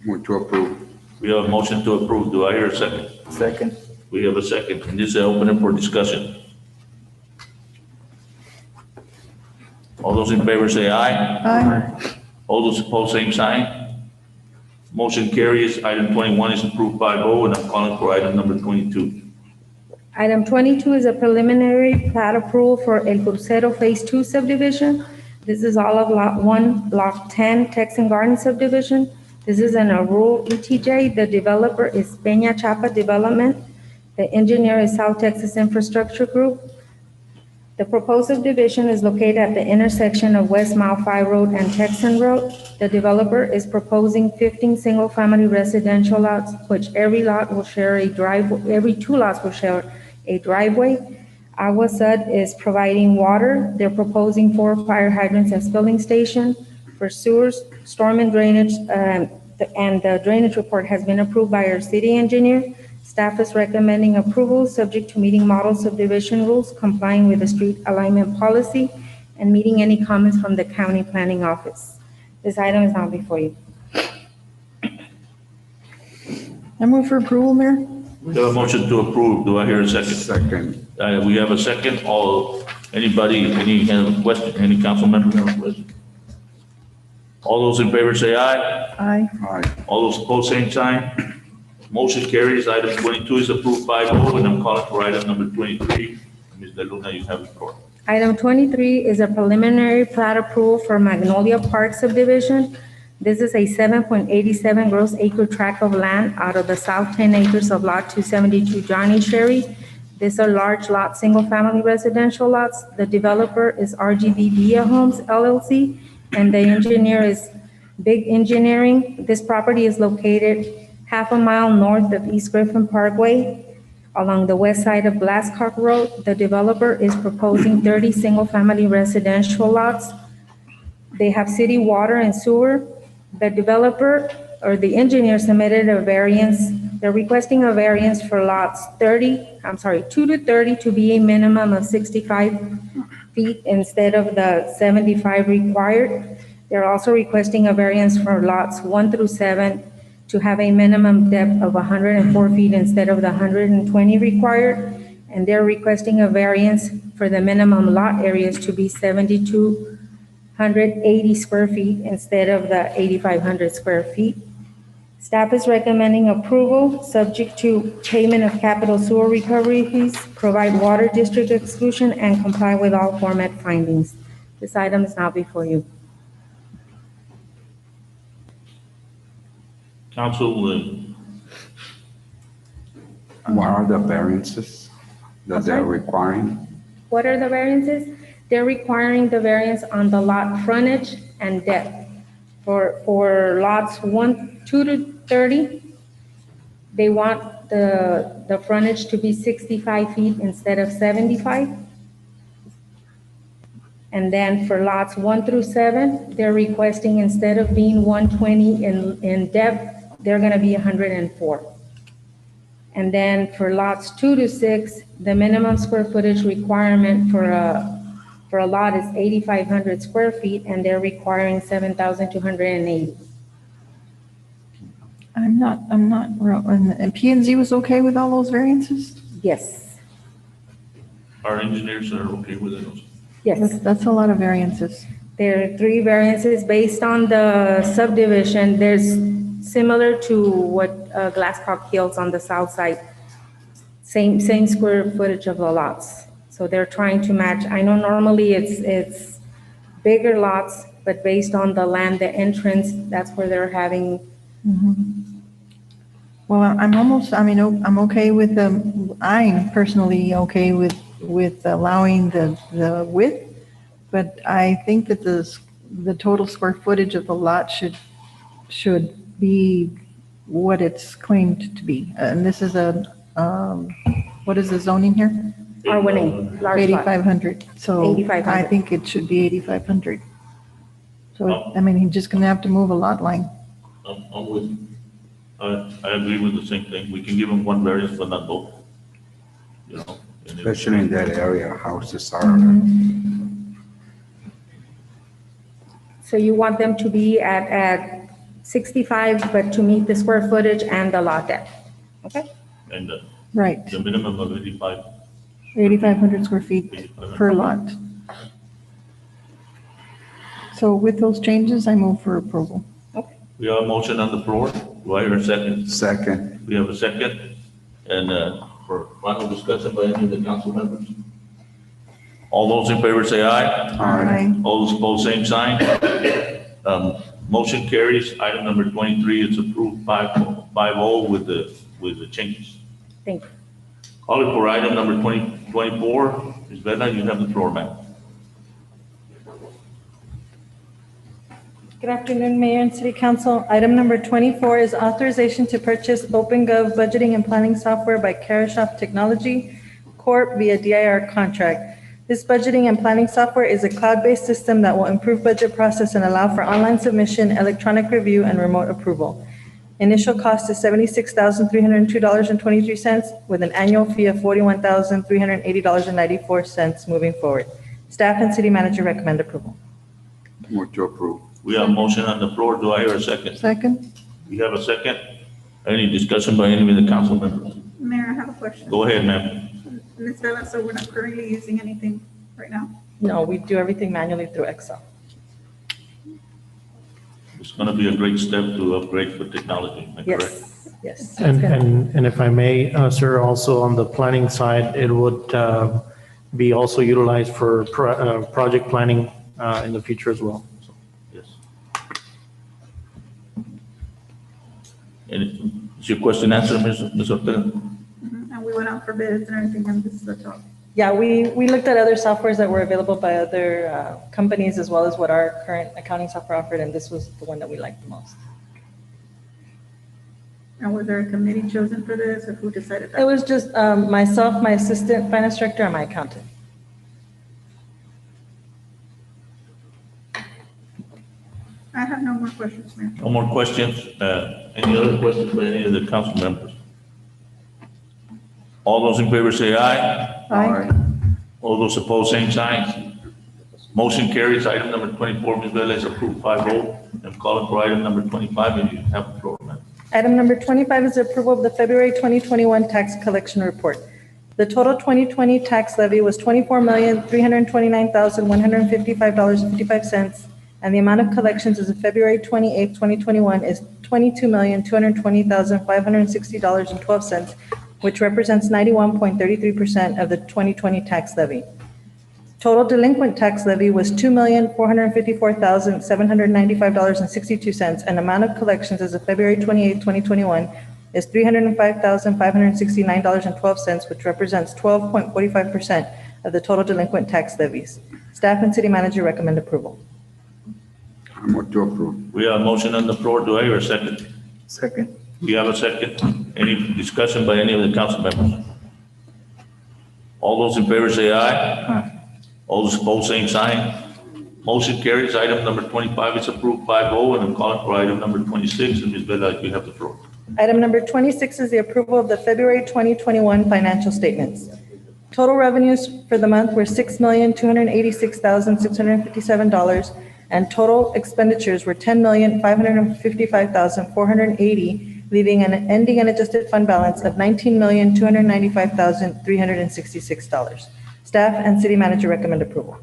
Move to approve. We have a motion to approve. Do I hear a second? Second. We have a second. And this is open for discussion. All those in favor say aye. Aye. All those opposed, same sign. Motion carries. Item 21 is approved 5-0, and I'm calling for item number 22. Item 22 is a preliminary plat approval for El Crucero Phase 2 subdivision. This is all of Lot 1, Block 10, Texan Garden subdivision. This is in a rural ETJ. The developer is Peña Chapa Development. The engineer is South Texas Infrastructure Group. The proposed subdivision is located at the intersection of West Mile 5 Road and Texan Road. The developer is proposing 15 single-family residential lots, which every lot will share a driveway, every 2 lots will share a driveway. Aguasud is providing water. They're proposing 4 fire hydrants as filling station. For sewers, storm and drainage, and the drainage report has been approved by our city engineer. Staff is recommending approval subject to meeting model subdivision rules, complying with the street alignment policy, and meeting any comments from the county planning office. This item is now before you. I move for approval, Mayor. We have a motion to approve. Do I hear a second? Second. We have a second. Any question, any council member have a question? All those in favor say aye. Aye. Aye. All those opposed, same sign. Motion carries. Item 22 is approved 5-0, and I'm calling for item number 23. Ms. De Luna, you have the floor. Item 23 is a preliminary plat approval for Magnolia Park subdivision. This is a 7.87 gross acre tract of land out of the south 10 acres of Lot 272 Johnny Sherry. These are large lot, single-family residential lots. The developer is RGB Via Homes LLC, and the engineer is Big Engineering. This property is located half a mile north of East Griffin Parkway along the west side of Glasscock Road. The developer is proposing 30 single-family residential lots. They have city water and sewer. The developer or the engineer submitted a variance. They're requesting a variance for lots 2 to 30 to be a minimum of 65 feet instead of the 75 required. They're also requesting a variance for lots 1 through 7 to have a minimum depth of 104 feet instead of the 120 required. And they're requesting a variance for the minimum lot areas to be 7,280 square feet instead of the 8,500 square feet. Staff is recommending approval, subject to payment of capital sewer recovery fees, provide water district exclusion, and comply with all format findings. This item is now before you. Council, What are the variances that they're sorry? requiring? What are the variances? They're requiring the variance on the lot frontage and depth. For lots 2 to 30, they want the frontage to be 65 feet instead of 75. And then for lots 1 through 7, they're requesting instead of being 120 in depth, they're gonna be 104. And then for lots 2 to 6, the minimum square footage requirement for a lot is 8,500 square feet, and they're requiring 7,280. I'm not, and P and Z was okay with all those variances? Yes, our engineers are okay with it. yes. That's a lot of variances. There are 3 variances based on the subdivision. There's similar to what Glasscock Hills on the south side. Same square footage of the lots. So they're trying to match. I know normally it's bigger lots, but based on the land, the entrance, that's where they're having. Well, I'm okay with I'm personally okay with allowing the width, but I think that the total square footage of the lot should be what it's claimed to be. And this is what is the zoning here? R1A, large lot. 8,500. So 8,500. I think it should be 8,500. So, he's just gonna have to move a lot line. I'm with you. I agree with the same thing. We can give them one variance, but not both. You know? and if- Especially in that area, houses are, So you want them to be at 65, but to meet the square footage and the lot depth, okay? And Right, the minimum of 85. 8,500 square feet per lot. So with those changes, I move for approval. We have a motion on the floor. Do I hear a second? second, We have a second. And for final discussion by any of the council members. All those in favor say aye. Aye. All those opposed, same sign. Motion carries. Item number 23 is approved 5-0 with the changes. Thank you. Calling for item number 24. Ms. Vela, you have the floor, ma'am. Good afternoon, Mayor and City Council. Item number 24 is authorization to purchase OpenGov budgeting and planning software by Carashop Technology Corp. via DIR contract. This budgeting and planning software is a cloud-based system that will improve budget process and allow for online submission, electronic review, and remote approval. Initial cost is $76,302.23 with an annual fee of $41,380.94 moving forward. Staff and city manager recommend approval. move to approve. We have a motion on the floor. Do I hear a second? Second? We have a second. Any discussion by any of the council members? Mayor, I have a question. Go ahead, ma'am. Ms. Vela, so we're not currently using anything right now? No, we do everything manually through Excel. It's going to be a great step to upgrade for technology. Am I correct? Yes. And if I may, sir, also on the planning side, it would be also utilized for project planning in the future as well. Yes. And is your question answered, Ms. Ortega? And we went out for bids and everything, and this is the top. Yeah, we looked at other softwares that were available by other companies as well as what our current accounting software offered, and this was the one that we liked the most. And was there a committee chosen for this, or who decided that? It was just myself, my assistant finance director, and my accountant. I have no more questions, Mayor. No more questions? Any other questions by any of the council members? All those in favor say aye. Aye. All those opposed, same sign. Motion carries. Item number 24, Ms. Vela, is approved 5-0. I'm calling for item number 25, and you have the floor, ma'am. Item number 25 is the approval of the February 2021 tax collection report. The total 2020 tax levy was $24,329,155.55, and the amount of collections as of February 28, 2021 is $22,220,560.12, which represents 91.33% of the 2020 tax levy. Total delinquent tax levy was $2,454,795.62, and amount of collections as of February 28, 2021 is $305,569.12, which represents 12.45% of the total delinquent tax levies. Staff and city manager recommend approval. I move to approve. We have a motion on the floor. Do I hear a second? Second. We have a second. Any discussion by any of the council members? All those in favor say aye. All those opposed, same sign. Motion carries. Item number 25 is approved 5-0, and I'm calling for item number 26. And Ms. Vela, you have the floor. Item number 26 is the approval of the February 2021 financial statements. Total revenues for the month were $6,286,657, and total expenditures were $10,555,480, leaving an ending unadjusted fund balance of $19,295,366. Staff and city manager recommend approval.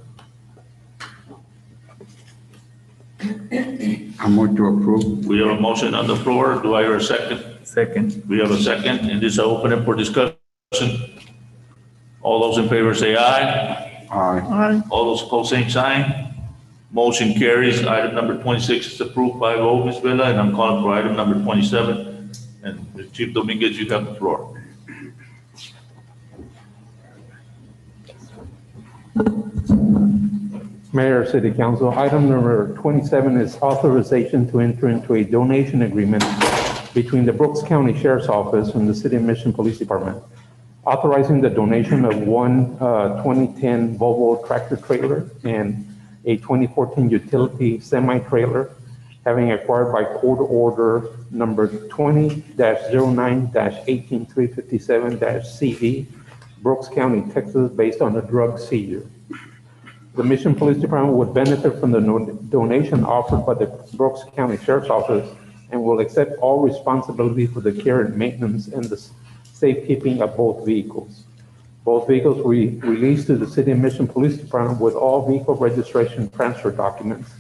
I move to approve. We have a motion on the floor. Do I hear a second? Second. We have a second, and this is open for discussion. All those in favor say aye. Aye. All those opposed, same sign. Motion carries. Item number 26 is approved 5-0, Ms. Vela, and I'm calling for item number 27. And Chief Dominguez, you have the floor. Mayor, City Council, item number 27 is authorization to enter into a donation agreement between the Brooks County Sheriff's Office and the City of Mission Police Department, authorizing the donation of one 2010 Volvo tractor trailer and a 2014 utility semi-trailer, having acquired by court order number 20-09-18357-CV, Brooks County, Texas, based on a drug seizure. The Mission Police Department would benefit from the donation offered by the Brooks County Sheriff's Office and will accept all responsibility for the care and maintenance and the safekeeping of both vehicles. Both vehicles were released to the City of Mission Police Department with all vehicle registration transfer documents.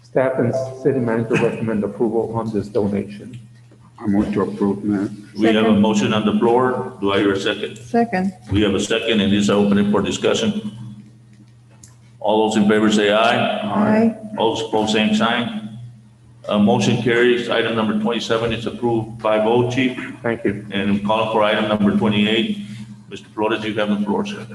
Staff and city manager recommend approval on this donation. I move to approve, Mayor. We have a motion on the floor. Do I hear a second? Second. We have a second, and this is open for discussion. All those in favor say aye. Aye. All those opposed, same sign. Motion carries. Item number 27 is approved 5-0, Chief. Thank you. And I'm calling for item number 28. Mr. Flores, you have the floor, sir.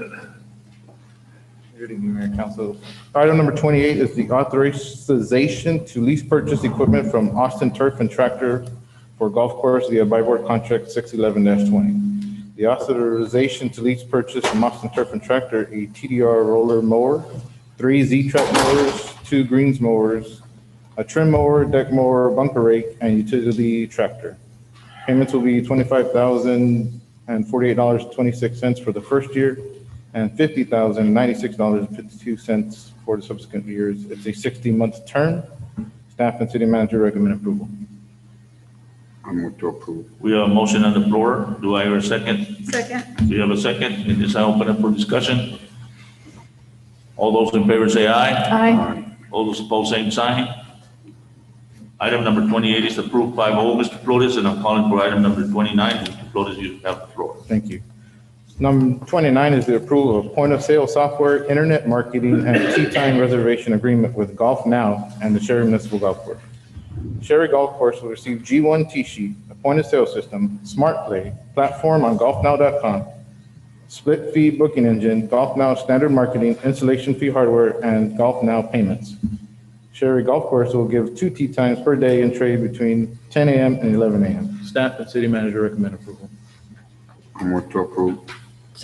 Good evening, Mayor and Council. Item number 28 is the authorization to lease purchase equipment from Austin Turf and Tractor for golf course via buy board contract 611-20. The authorization to lease purchase from Austin Turf and Tractor a TDR roller mower, 3 Z-Track mowers, 2 greens mowers, a trim mower, deck mower, bunker rake, and utility tractor. Payments will be $25,048.26 for the first year and $50,096.52 for the subsequent years. It's a 60-month term. Staff and city manager recommend approval. I move to approve. We have a motion on the floor. Do I hear a second? Second. We have a second, and this I open up for discussion. All those in favor say aye. Aye. All those opposed, same sign. Item number 28 is approved 5-0, Mr. Flores, and I'm calling for item number 29. Mr. Flores, you have the floor. Thank you. Number 29 is the approval of point-of-sale software, internet marketing, and tee time reservation agreement with Golf Now and the Sherry Municipal Golf Course. Sherry Golf Course will receive G1 tee sheet, a point-of-sale system, Smart Play, platform on golfnow.com, split fee booking engine, Golf Now standard marketing, installation fee hardware, and Golf Now payments. Sherry Golf Course will give 2 tee times per day and trade between 10 a.m. and 11 a.m. Staff and city manager recommend approval. I move to approve.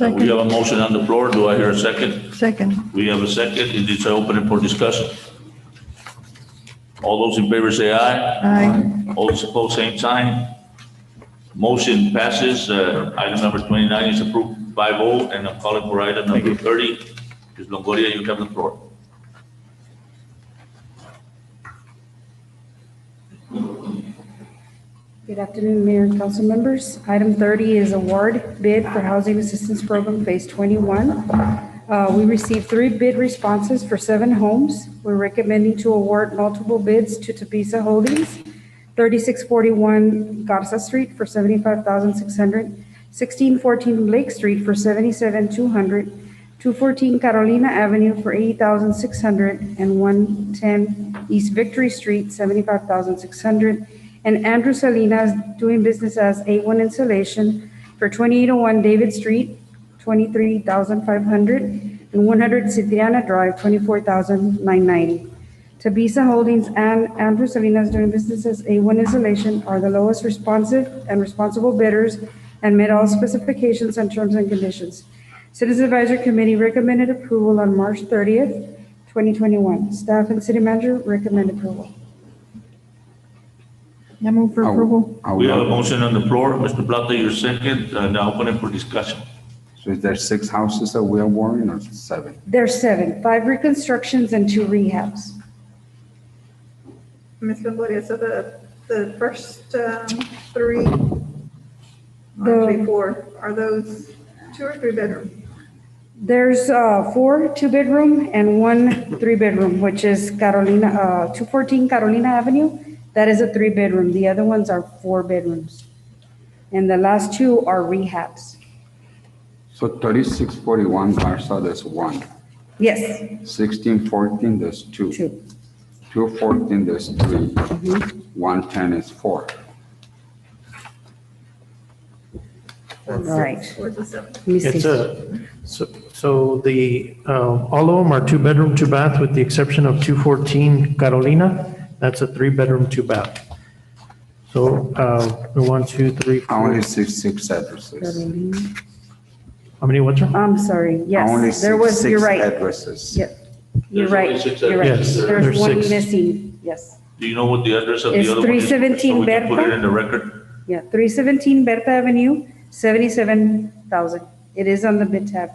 We have a motion on the floor. Do I hear a second? Second. We have a second, and this I open it for discussion. All those in favor say aye. Aye. All those opposed, same sign. Motion passes. Item number 29 is approved 5-0, and I'm calling for item number 30. Ms. Longoria, you have the floor. Good afternoon, Mayor and council members. Item 30 is award bid for Housing Assistance Program Phase 21. We received 3 bid responses for 7 homes. We're recommending to award multiple bids to Tabisa Holdings, 3641 Garza Street for $75,600, 1614 Lake Street for $77,200, 214 Carolina Avenue for $80,600, and 110 East Victory Street, $75,600. And Andrew Salinas doing business as A1 Insulation for 2801 David Street, $23,500, and 100 Citriana Drive, $24,990. Tabisa Holdings and Andrew Salinas doing business as A1 Insulation are the lowest responsive and responsible bidders and met all specifications and terms and conditions. Citizens Advisory Committee recommended approval on March 30th, 2021. Staff and city manager recommend approval. I move for approval. We have a motion on the floor. Mr. Plata, your second. Now open it for discussion. So is there 6 houses that we are warning or 7? There's 7, 5 reconstructions and 2 rehabs. Ms. Longoria, so the first 3, actually 4, are those 2 or 3 bedroom? There's 4 2-bedroom and 1 3-bedroom, which is 214 Carolina Avenue. That is a 3-bedroom. The other ones are 4 bedrooms. And the last 2 are rehabs. So 3641 Garza, there's 1. Yes. 1614, there's 2. 214, there's 3. 110 is 4. Right. Where's the 7? Let me see. So the, all of them are 2-bedroom, 2-bath, with the exception of 214 Carolina. That's a 3-bedroom, 2-bath. So, 1, 2, 3, 4. I only see 6 addresses. How many, what's your? I'm sorry, I only yes, see there was, 6 you're right. addresses. Yep, you're There's right, only 6 you're right. addresses. Yes, There's there's 1 6. missing, yes. Do you know what the address of It's the other one is? 317 So we can put it Berta. in the record. Yeah, 317 Berta Avenue, 77,000. It is on the bid tab,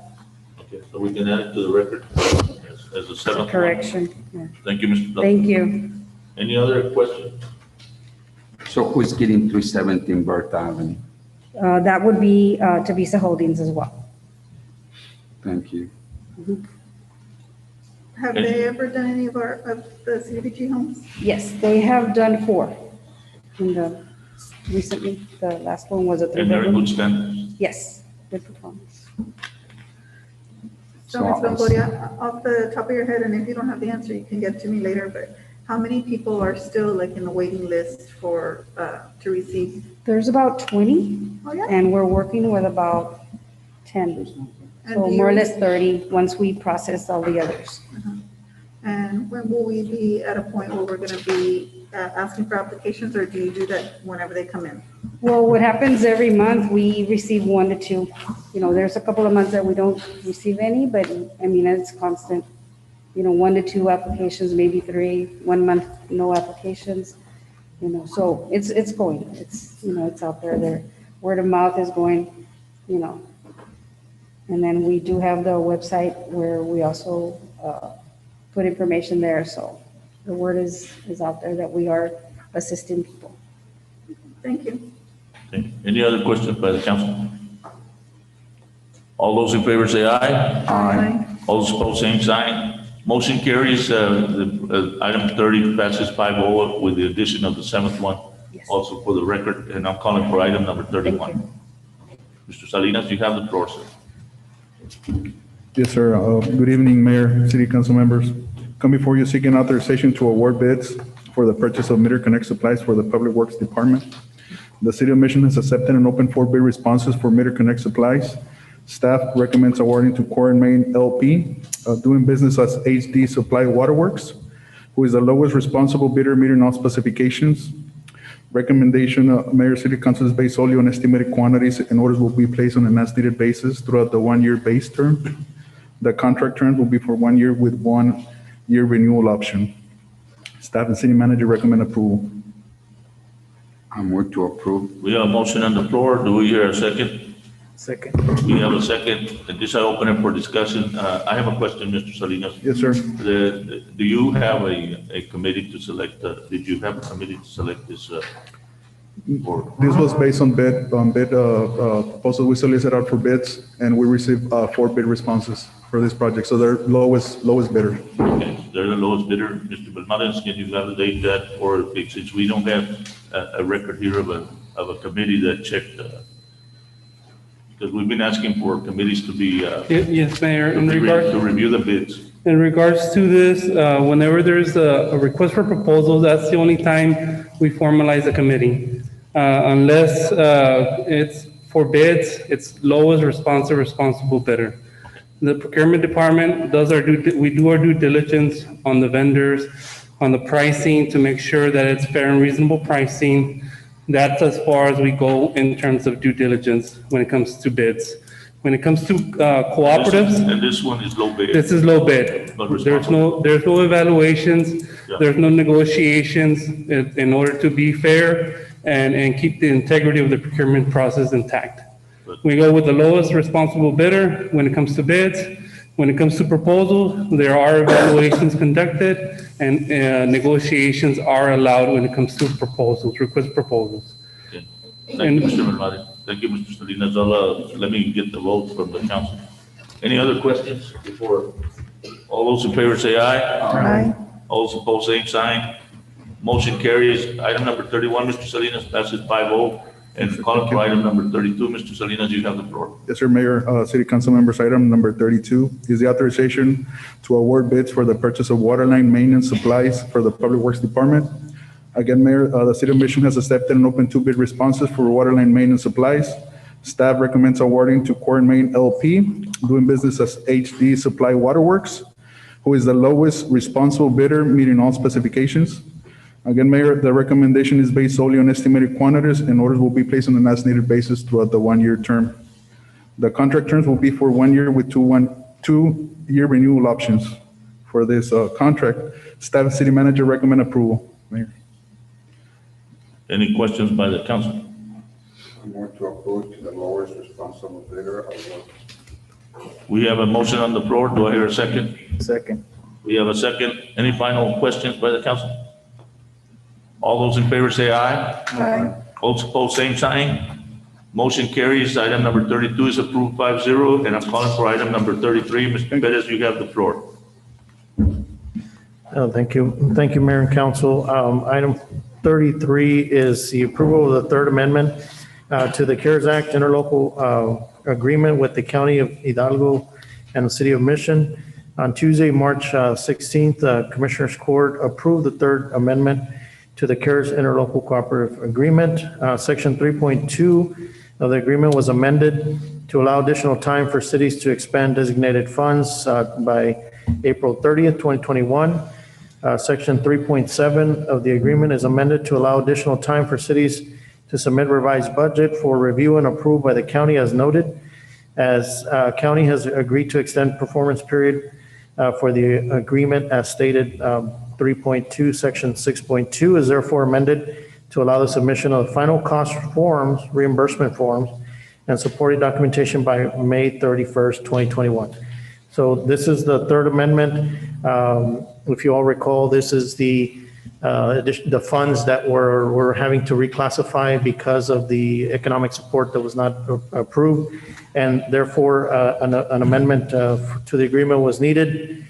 Okay, so we can add it to the record as a 7th one. correction. Yeah. Thank you, Mr. Plata. Thank you. Any other questions? So who's getting 317 Bertha Avenue? That would be Tabisa Holdings as well. Thank you. Have they ever done any of the CDBG homes? Yes, they have done 4. Recently, the last one was a And they're in 3-bedroom. good standards? Yes, good performance. So Ms. Longoria, off the top of your head, and if you don't have the answer, you can get it to me later, but how many people are still like in the waiting list for, to receive? There's about 20, Oh, yeah? and we're working with about 10. And So do more or you- less 30, once we process all the others. And when will we be at a point where we're gonna be asking for applications, or do you do that whenever they come in? Well, what happens every month, we receive 1 to 2. You know, there's a couple of months that we don't receive any, but I mean, it's constant. 1 to 2 applications, maybe 3, 1 month, no applications. So it's going, it's out there. Their word of mouth is going, And then we do have the website where we also put information there. So the word is out there that we are assisting people. Thank you. Okay. Any other questions by the council? All those in favor say aye. Aye. All those opposed, same sign. Motion carries. Item 30 passes 5-0 with the addition of the 7th one, also for the record, and I'm calling for item number 31. Mr. Salinas, you have the floor, sir. Yes, sir. Good evening, Mayor, City Council members. Come before you seeking authorization to award bids for the purchase of meter connect supplies for the Public Works Department. The City of Mission has accepted and opened 4 bid responses for meter connect supplies. Staff recommends awarding to Core and Main LP, doing business as HD Supply Waterworks, who is the lowest responsible bidder meeting all specifications. Recommendation, Mayor, City Council is based solely on estimated quantities, and orders will be placed on an as-needed basis throughout the 1-year base term. The contract term will be for 1 year with 1-year renewal option. Staff and city manager recommend approval. I move to approve. We have a motion on the floor. Do we hear a second? Second. We have a second. And this I open it for discussion. I have a question, Mr. Salinas. Yes, sir. Do you have a committee to select, did you have a committee to select this? This was based on bid proposal. We solicited out for bids and we received 4 bid responses for this project. So they're lowest bidder. Okay, they're the lowest bidder. Mr. Bernardes, can you validate that? Or since we don't have a record here of a committee that checked, because we've been asking for committees to be, Yes, Mayor. to review the bids. In regards to this, whenever there's a request for proposal, that's the only time we formalize a committee. Unless it's for bids, it's lowest responsible bidder. The procurement department we do our due diligence on the vendors, on the pricing to make sure that it's fair and reasonable pricing. That's as far as we go in terms of due diligence when it comes to bids. When it comes to cooperatives. And this one is low bid. This is low bid. There's no evaluations, there's no negotiations in order to be fair and keep the integrity of the procurement process intact. We go with the lowest responsible bidder when it comes to bids. When it comes to proposals, there are evaluations conducted and negotiations are allowed when it comes to proposals, request proposals. Okay. Thank you, Mr. Bernardes. Thank you, Mr. Salinas. Let me get the vote from the council. Any other questions before? All those in favor say aye. Aye. All those opposed, same sign. Motion carries. Item number 31, Mr. Salinas, passes 5-0. And calling for item number 32, Mr. Salinas, you have the floor. Yes, sir, Mayor, City Council members, item number 32 is the authorization to award bids for the purchase of water line maintenance supplies for the Public Works Department. Again, Mayor, the City of Mission has accepted and opened 2 bid responses for water line maintenance supplies. Staff recommends awarding to Core Main LP, doing business as HD Supply Waterworks, who is the lowest responsible bidder, meeting all specifications. Again, Mayor, the recommendation is based solely on estimated quantities and orders will be placed on an as-needed basis throughout the 1-year term. The contract terms will be for 1 year with 2-year renewal options for this contract. Staff and city manager recommend approval, Mayor. Any questions by the council? I move to approve to the lowest responsible bidder award. We have a motion on the floor. Do I hear a second? Second. We have a second. Any final questions by the council? All those in favor say aye. Aye. All opposed, same sign. Motion carries. Item number 32 is approved 5-0. And I'm calling for item number 33. Mr. Perez, you have the floor. Thank you. Thank you, Mayor and Council. Item 33 is the approval of the third amendment to the CARES Act interlocal agreement with the County of Hidalgo and the City of Mission. On Tuesday, March 16th, Commissioners Court approved the third amendment to the CARES interlocal cooperative agreement. Section 3.2 of the agreement was amended to allow additional time for cities to expend designated funds by April 30th, 2021. Section 3.7 of the agreement is amended to allow additional time for cities to submit revised budget for review and approved by the county as noted. As county has agreed to extend performance period for the agreement as stated, 3.2, section 6.2 is therefore amended to allow the submission of final cost forms, reimbursement forms, and supporting documentation by May 31st, 2021. So this is the third amendment. If you all recall, this is the funds that we're having to reclassify because of the economic support that was not approved, and therefore an amendment to the agreement was needed.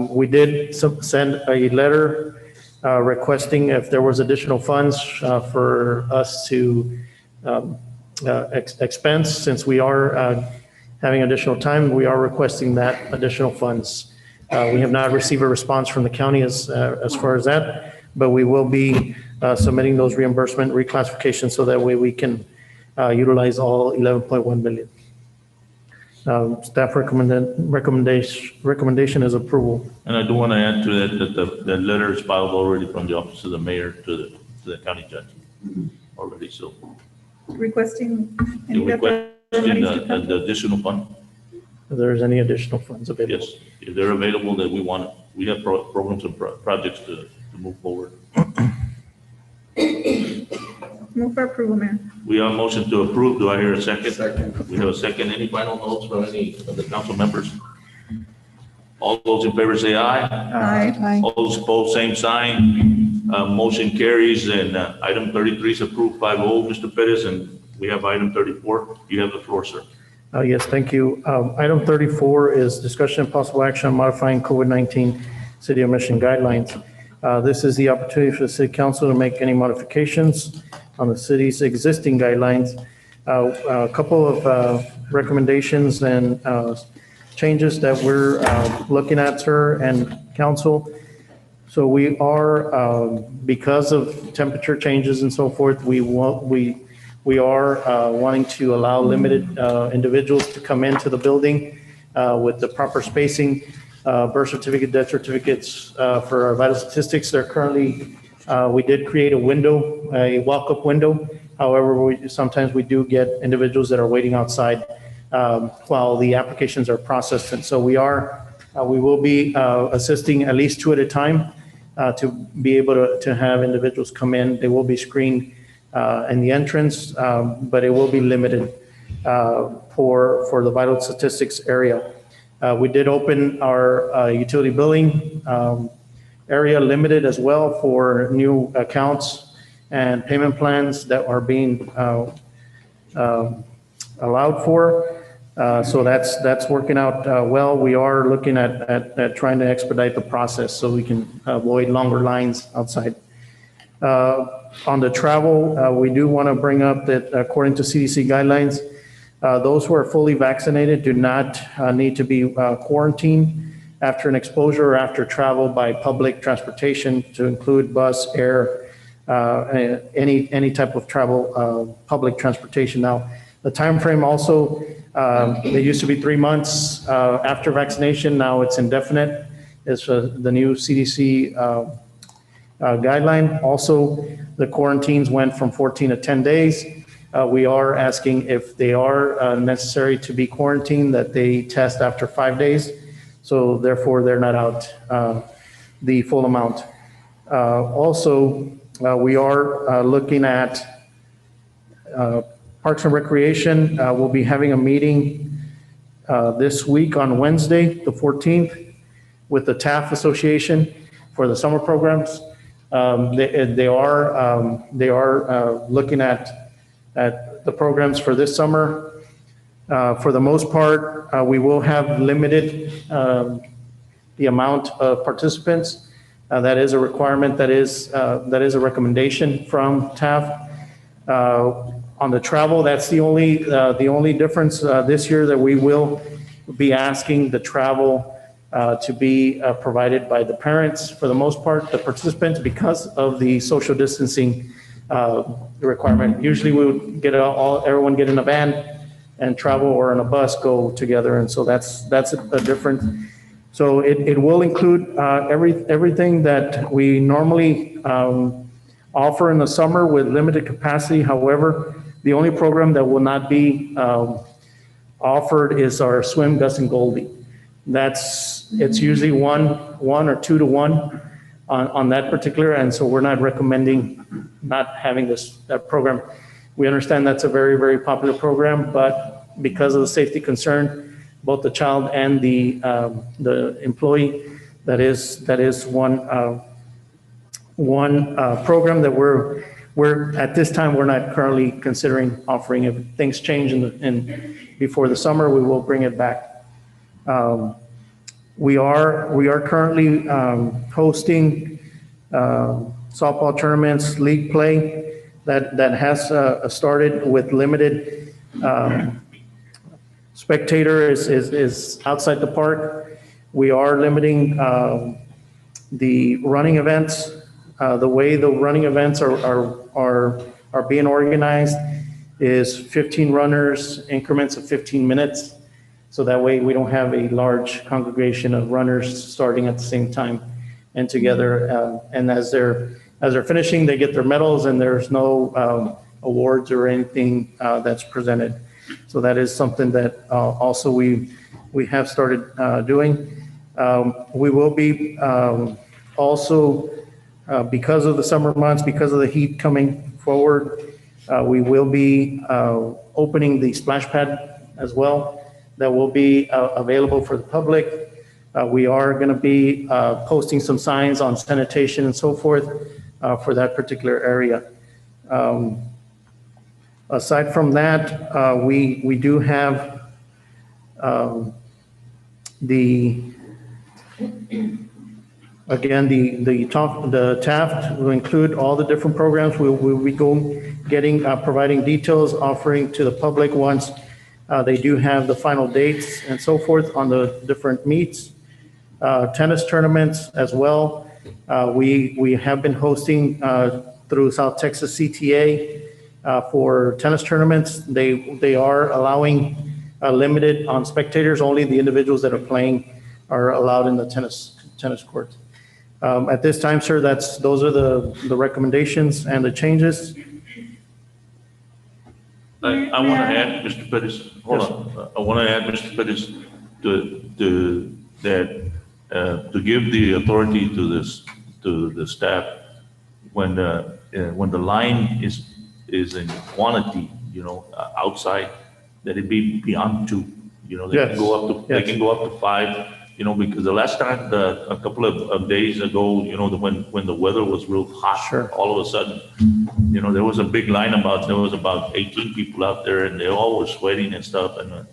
We did send a letter requesting if there was additional funds for us to expense. Since we are having additional time, we are requesting that additional funds. We have not received a response from the county as far as that, but we will be submitting those reimbursement reclassifications so that way we can utilize all 11.1 million. Staff recommendation is approval. And I do want to add to that the letter is filed already from the office of the mayor to the county judge already. So Requesting requesting the additional fund. If there's any additional funds available. Yes, if they're available, that we have programs and projects to move forward. Move for approval, Mayor. We have a motion to approve. Do I hear a second? Second. We have a second. Any final notes from any of the council members? All those in favor say aye. Aye. All those opposed, same sign. Motion carries, and item 33 is approved 5-0, Mr. Perez, and we have item 34. You have the floor, sir. Yes, thank you. Item 34 is discussion and possible action on modifying COVID-19 City of Mission guidelines. This is the opportunity for the city council to make any modifications on the city's existing guidelines. A couple of recommendations and changes that we're looking at, sir, and council. So we are, because of temperature changes and so forth, we are wanting to allow limited individuals to come into the building with the proper spacing, birth certificate, death certificates for our vital statistics. They're currently, we did create a window, a walk-up window. However, sometimes we do get individuals that are waiting outside while the applications are processed. And so we will be assisting at least 2 at a time to be able to have individuals come in. They will be screened in the entrance, but it will be limited for the vital statistics area. We did open our utility billing area limited as well for new accounts and payment plans that are being allowed for. So that's working out well. We are looking at trying to expedite the process so we can avoid longer lines outside. On the travel, we do want to bring up that according to CDC guidelines, those who are fully vaccinated do not need to be quarantined after an exposure or after travel by public transportation, to include bus, air, any type of travel, public transportation. Now, the time frame also, it used to be 3 months after vaccination. Now it's indefinite. It's the new CDC guideline. Also, the quarantines went from 14 to 10 days. We are asking if they are necessary to be quarantined, that they test after 5 days. So therefore, they're not out the full amount. Also, we are looking at Parks and Recreation. We'll be having a meeting this week on Wednesday, the 14th, with the TAF Association for the summer programs. They are looking at the programs for this summer. For the most part, we will have limited the amount of participants. That is a requirement. That is a recommendation from TAF. On the travel, that's the only difference this year, that we will be asking the travel to be provided by the parents. For the most part, the participants, because of the social distancing requirement. Usually we would get everyone get in a van and travel, or in a bus go together, and so that's a difference. So it will include everything that we normally offer in the summer with limited capacity. However, the only program that will not be offered is our Swim, Gus, and Goldie. It's usually one or 2 to 1 on that particular, and so we're not recommending not having that program. We understand that's a very, very popular program, but because of the safety concern, both the child and the employee, that is one program that we're at this time, we're not currently considering offering. If things change before the summer, we will bring it back. We are currently hosting softball tournaments, league play that has started with limited spectator is outside the park. We are limiting the running events. The way the running events are being organized is 15 runners, increments of 15 minutes. So that way we don't have a large congregation of runners starting at the same time and together. And as they're finishing, they get their medals, and there's no awards or anything that's presented. So that is something that also we have started doing. We will be also Because of the summer months, because of the heat coming forward, we will be opening the splash pad as well. That will be available for the public. We are going to be posting some signs on sanitation and so forth for that particular area. Aside from that, we do have again, the Taft will include all the different programs. We'll be providing details, offering to the public once they do have the final dates and so forth on the different meets. Tennis tournaments as well. We have been hosting through South Texas CTA for tennis tournaments. They are allowing limited on spectators. Only the individuals that are playing are allowed in the tennis court. At this time, sir, those are the recommendations and the changes. I want to add, Mr. Pettis, hold on. I want to add, Mr. Pettis, to give the authority to the staff when the line is in quantity, outside, that it be beyond 2. They can go up to, they can go up to 5. Because the last time, a couple of days ago, when the weather was real hot, all of a sudden, there was a big line there was about 18 people out there, and they all were sweating and stuff, I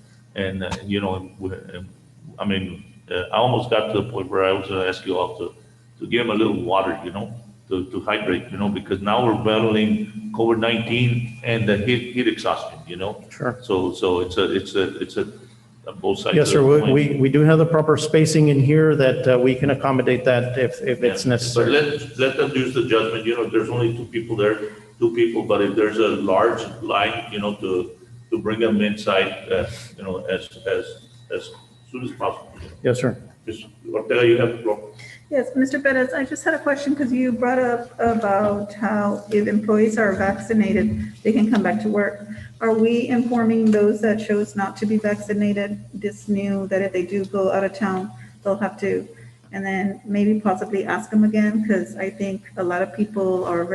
almost got to the point where I was going to ask you all to give them a little water, to hydrate, because now we're battling COVID-19 and the heat exhaustion, Sure. So it's a both sides. Yes, sir. We do have the proper spacing in here that we can accommodate that if it's necessary. But let them use the judgment, if there's only 2 people there, 2 people, but if there's a large line, to bring them inside, as soon as possible. Yes, sir. Ms. Ortega, you have the floor. Yes, Mr. Perez, I just had a question because you brought up about how if employees are vaccinated, they can come back to work. Are we informing those that chose not to be vaccinated this new, that if they do go out of town, they'll have to, and then maybe possibly ask them again? Because I think a lot of people are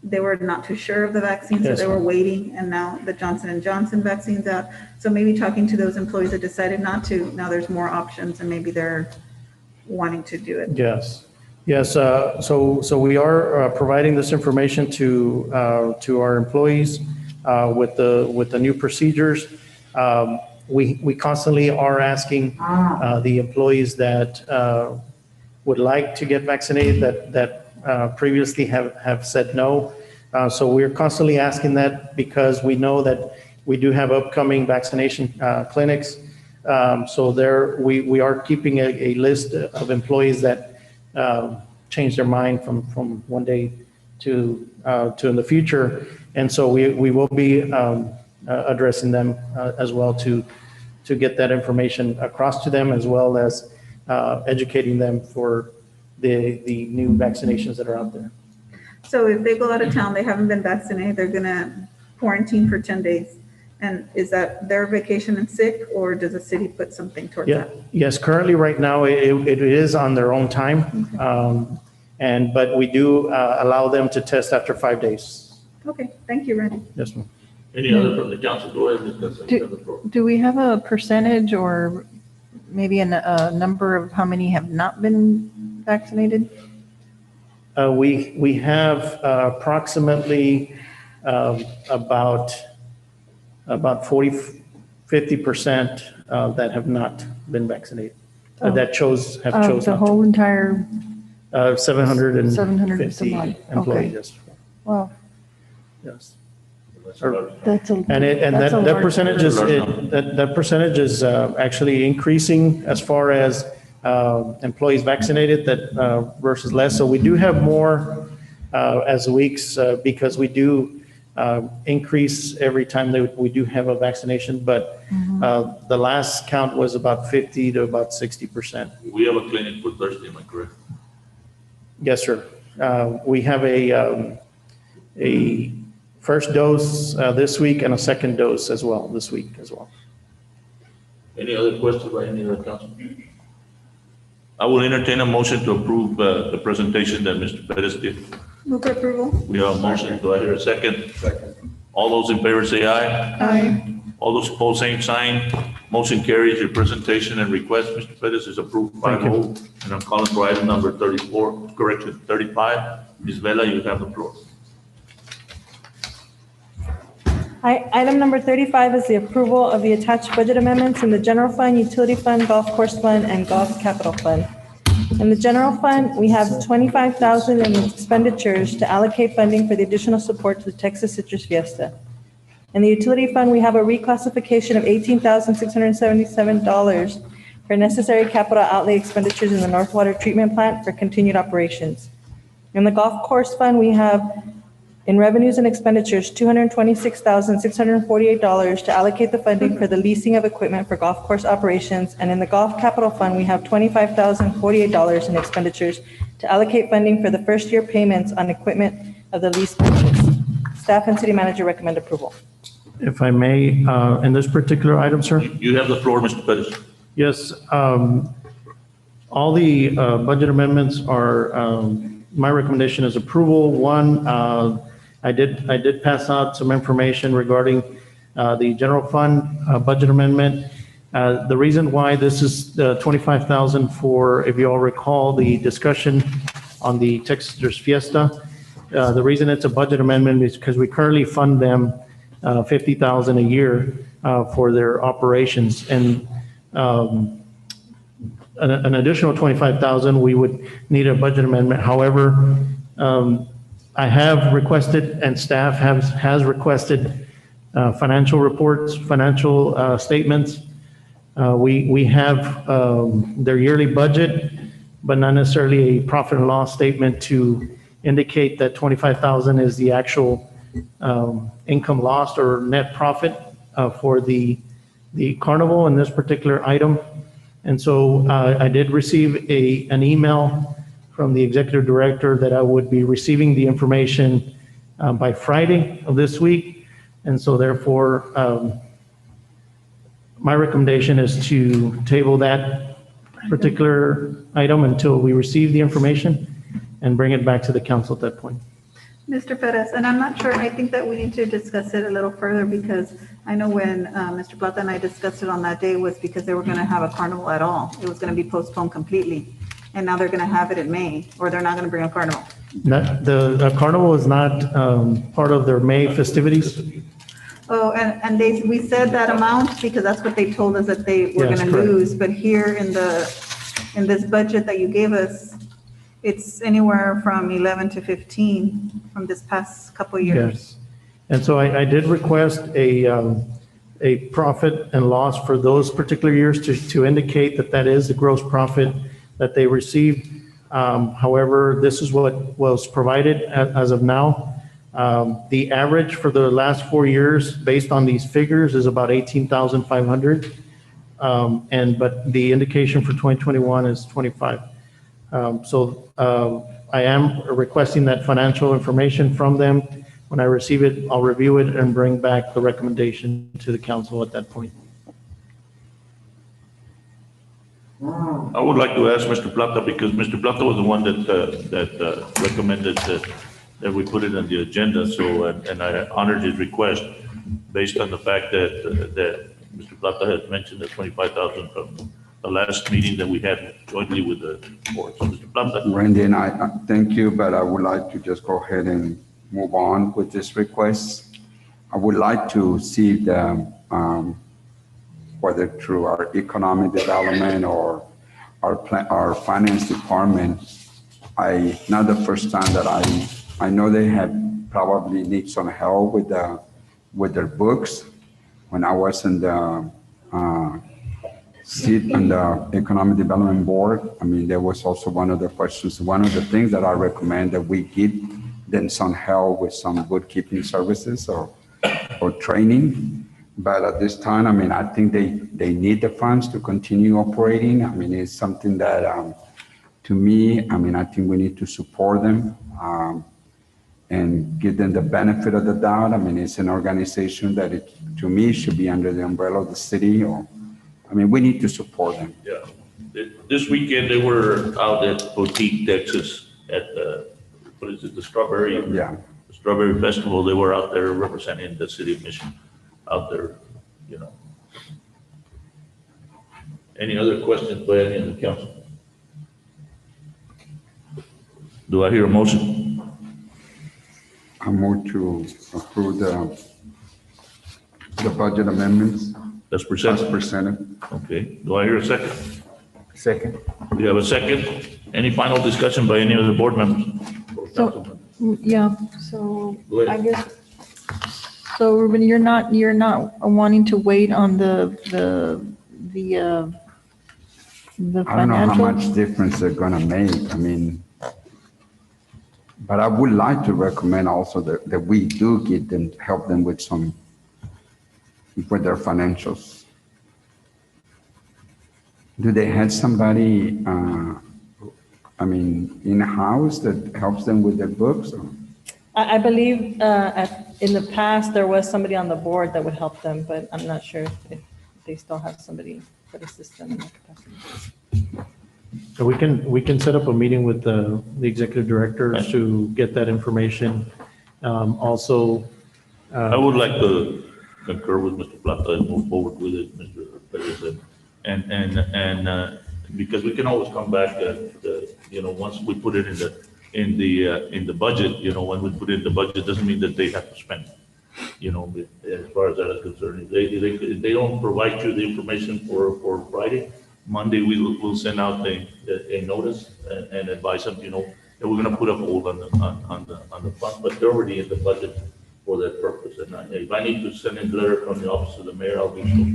they were not too sure of the vaccine, so they were waiting, and now the Johnson & Johnson vaccine's out. So maybe talking to those employees that decided not to, now there's more options and maybe they're wanting to do it. Yes. So we are providing this information to our employees with the new procedures. We constantly are asking the employees that would like to get vaccinated that previously have said no. So we're constantly asking that because we know that we do have upcoming vaccination clinics. So we are keeping a list of employees that change their mind from one day to in the future. And so we will be addressing them as well to get that information across to them, as well as educating them for the new vaccinations that are out there. So if they go out of town, they haven't been vaccinated, they're gonna quarantine for 10 days. And is that their vacation and sick, or does the city put something towards that? Yes, currently right now it is on their own time. Okay. But we do allow them to test after 5 days. Okay, thank you, Randy. Yes, ma'am. Any other from the council? Go ahead. Do we have a percentage or maybe a number of how many have not been vaccinated? We have approximately about 50% that have not been vaccinated. That have chose the not whole entire 750 employees. employees. Yes. Wow. Yes. That's a that percentage is actually increasing as far as employees vaccinated versus less. So we do have more as weeks because we do increase every time we do have a vaccination, but the last count was about 50 to about 60%. We have a clinic for Thursday, am I correct? Yes, sir. We have a first dose this week and a second dose as well this week as well. Any other questions by any other council? I will entertain a motion to approve the presentation that Mr. Perez did. Move for approval. We have a motion. Do I hear a second? Second. All those in favor say aye. Aye. All those opposed, same sign. Motion carries. Your presentation and request, Mr. Perez, is approved 5-0. And I'm calling for item number 34, correction, 35. Ms. Vela, you have the floor. Item number 35 is the approval of the attached budget amendments in the general fund, utility fund, golf course fund, and golf capital fund. In the general fund, we have $25,000 in expenditures to allocate funding for the additional support to the Texas Citrus Fiesta. In the utility fund, we have a reclassification of $18,677 for necessary capital outlay expenditures in the North Water Treatment Plant for continued operations. In the golf course fund, we have in revenues and expenditures, $226,648 to allocate the funding for the leasing of equipment for golf course operations. And in the golf capital fund, we have $25,048 in expenditures to allocate funding for the first year payments on equipment of the lease purchase. Staff and city manager recommend approval. If I may, in this particular item, sir? You have the floor, Mr. Perez. Yes, all the budget amendments are, my recommendation is approval. One, I did pass out some information regarding the general fund budget amendment. The reason why this is the $25,000 for, if you all recall, the discussion on the Texas Citrus Fiesta, the reason it's a budget amendment is because we currently fund them $50,000 a year for their operations, and an additional $25,000 we would need a budget amendment. However, I have requested, and staff has requested financial reports, financial statements. We have their yearly budget, but not necessarily a profit and loss statement to indicate that $25,000 is the actual income lost or net profit for the carnival in this particular item. And so I did receive an email from the executive director that I would be receiving the information by Friday of this week. And so therefore, my recommendation is to table that particular item until we receive the information and bring it back to the council at that point. Mr. Perez, and I'm not sure, I think that we need to discuss it a little further because I know when Mr. Plata and I discussed it on that day was because they were going to have a carnival at all. It was going to be postponed completely. And now they're going to have it in May, or they're not going to bring a carnival. The carnival is not part of their May festivities. Oh, and we said that amount because that's what they told us that they were Yes, going to correct. lose. But here in this budget that you gave us, it's anywhere from 11 to 15 from this past couple of years. Yes. And so I did request a profit and loss for those particular years to indicate that is the gross profit that they received. However, this is what was provided as of now. The average for the last 4 years, based on these figures, is about 18,500. But the indication for 2021 is 25. So I am requesting that financial information from them. When I receive it, I'll review it and bring back the recommendation to the council at that point. I would like to ask Mr. Plata, because Mr. Plata was the one that recommended that we put it on the agenda. So, and I honored his request based on the fact that Mr. Plata had mentioned the 25,000 from the last meeting that we had jointly with the board. So, Mr. Plata. Randy, and I thank you, but I would like to just go ahead and move on with this request. I would like to see whether through our economic development or our finance department, not the first time that I know they have probably need some help with their books. When I was in the seat on the Economic Development Board, I mean, there was also one of the questions, one of the things that I recommend that we give them some help with some bookkeeping services or training. But at this time, I mean, I think they need the funds to continue operating. I mean, it's something that, to me, I mean, I think we need to support them and give them the benefit of the doubt. I mean, it's an organization that, to me, should be under the umbrella of the city. I mean, we need to support them. Yeah, This weekend, they were out at Boutique, Texas, at the, what is it, the Strawberry? Yeah. The Strawberry Festival. They were out there representing the city of Mission, out there, you know. Any other questions by any of the council? Do I hear a motion? I move to approve the budget amendments. That's presented. As presented. Okay, do I hear a second? Second. We have a second. Any final discussion by any of the board members? Or So, councilmen? yeah, so Go ahead. I guess, so Ruben, you're not wanting to wait on the I don't know how financial? much difference they're gonna make. I mean, but I would like to recommend also that we do get them, help them with their financials. Do they have somebody, in-house that helps them with their books? Or? I believe in the past, there was somebody on the board that would help them, but I'm not sure if they still have somebody that assists them in that capacity. So we can set up a meeting with the executive directors to get that information. Also. I would like to concur with Mr. Plata and move forward with it, Mr. Perez. And because we can always come back, once we put it in the budget, when we put it in the budget, doesn't mean that they have to spend it. As far as that is concerned, if they don't provide you the information for Friday, Monday, we'll send out a notice and advise them, that we're gonna put a hold on the fund, but they're already in the budget for that purpose. And if I need to send in a letter from the office of the mayor, I'll do so.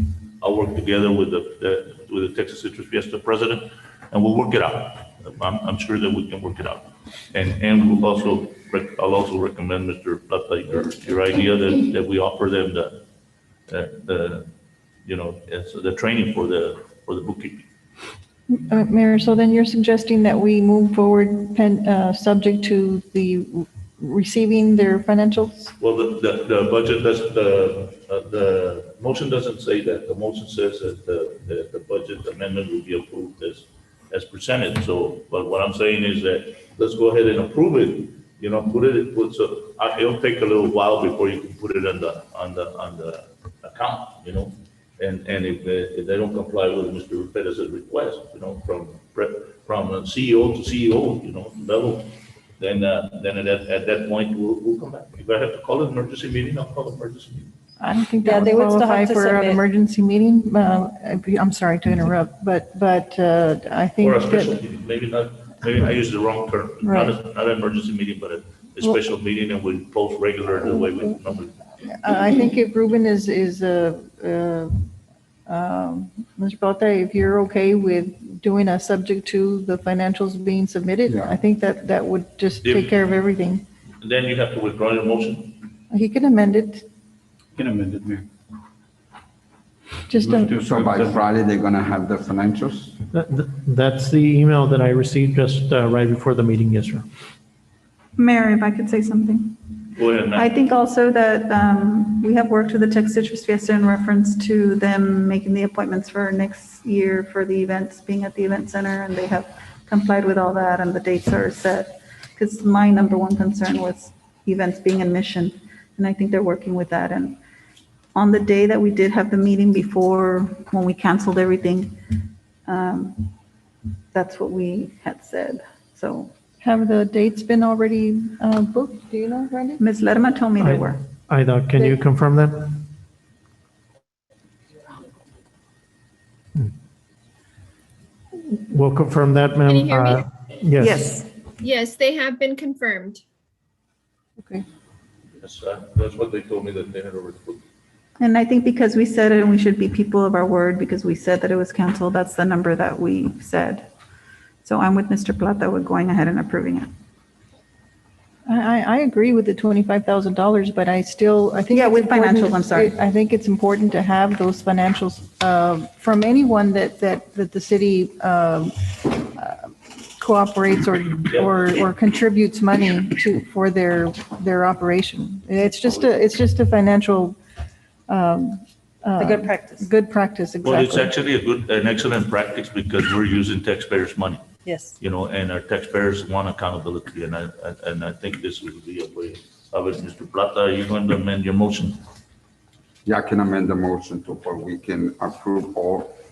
I'll work together with the Texas Citrus Fiesta president, and we'll work it out. I'm sure that we can work it out. And I'll also recommend, Mr. Plata, your idea that we offer them the training for the bookkeeping. Mayor, so then you're suggesting that we move forward subject to the receiving their financials? Well, the budget, the motion doesn't say that. The motion says that the budget amendment will be approved as presented. So, but what I'm saying is that let's go ahead and approve it, it'll take a little while before you can put it on the account, And if they don't comply with Mr. Perez's request, from CEO to CEO, level, then at that point, we'll come back. If I have to call an emergency meeting, I'll call an emergency meeting. I don't think Yeah, that they would would still qualify have to for an submit. emergency meeting. I'm sorry to interrupt, but I think Or a special that, meeting, maybe I used the wrong term. Right. Not an emergency meeting, but a special meeting, and we post regular the way we normally. I think if Ruben is Mr. Plata, if you're okay with doing a subject to the financials being submitted, Yeah. I think that would just If- take care of everything. Then you have to withdraw your motion. He can amend it, Can amend it, Mayor. just, So by Friday, they're gonna have the financials? That's the email that I received just right before the meeting, yes, sir. Mayor, if I could say something. Go ahead, I ma'am. think also that we have worked with the Texas Citrus Fiesta in reference to them making the appointments for next year for the events, being at the event center, and they have complied with all that, and the dates are set. Because my number one concern was events being in Mission, and I think they're working with that. And on the day that we did have the meeting before, when we canceled everything, that's what we had said. So have the dates been already booked? Do you know, Randy? Ms. Lerma told me they were. Ida, can you confirm that? We'll confirm that, ma'am. Can you hear me? Yes. Yes, they have been confirmed. Okay. Yes, that's what they told me, that they had already booked. And I think because we said it, and we should be people of our word, because we said that it was canceled, that's the number that we said. So I'm with Mr. Plata with going ahead and approving it. I agree with the $25,000, but I think. Yeah, it's with important- financials, I'm sorry. I think it's important to have those financials from anyone that the city cooperates or contributes money for their operation. It's just a financial The good practice. Good practice, Well, it's exactly. actually an excellent practice because we're using taxpayers' money, Yes. you know, and our taxpayers want accountability, and I think this would be a way of it. Mr. Plata, are you going to amend your motion? Yeah, I can amend the motion to where we can approve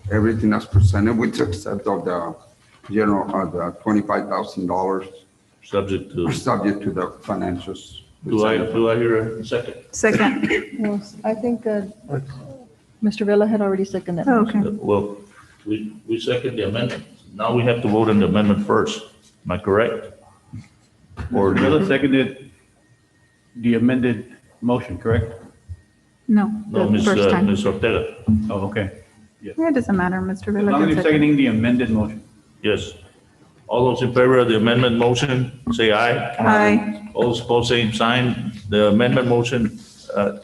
everything that's presented with the except of the the $25,000 Subject to, subject to the financials. do I hear a second? Second. Well, I think Mr. Vela had already seconded. Oh, okay. Well, we second the amendment. Now we have to vote on the amendment first. Am I correct? Or Miller seconded the amended motion, correct? No, no, the first time. Ms. Ortega? Oh, okay. Yeah, it doesn't matter, Mr. As Vela. long as can you're second. seconding the amended motion. Yes. All those in favor of the amendment motion, say aye. Aye. All those opposed, same sign. The amendment motion,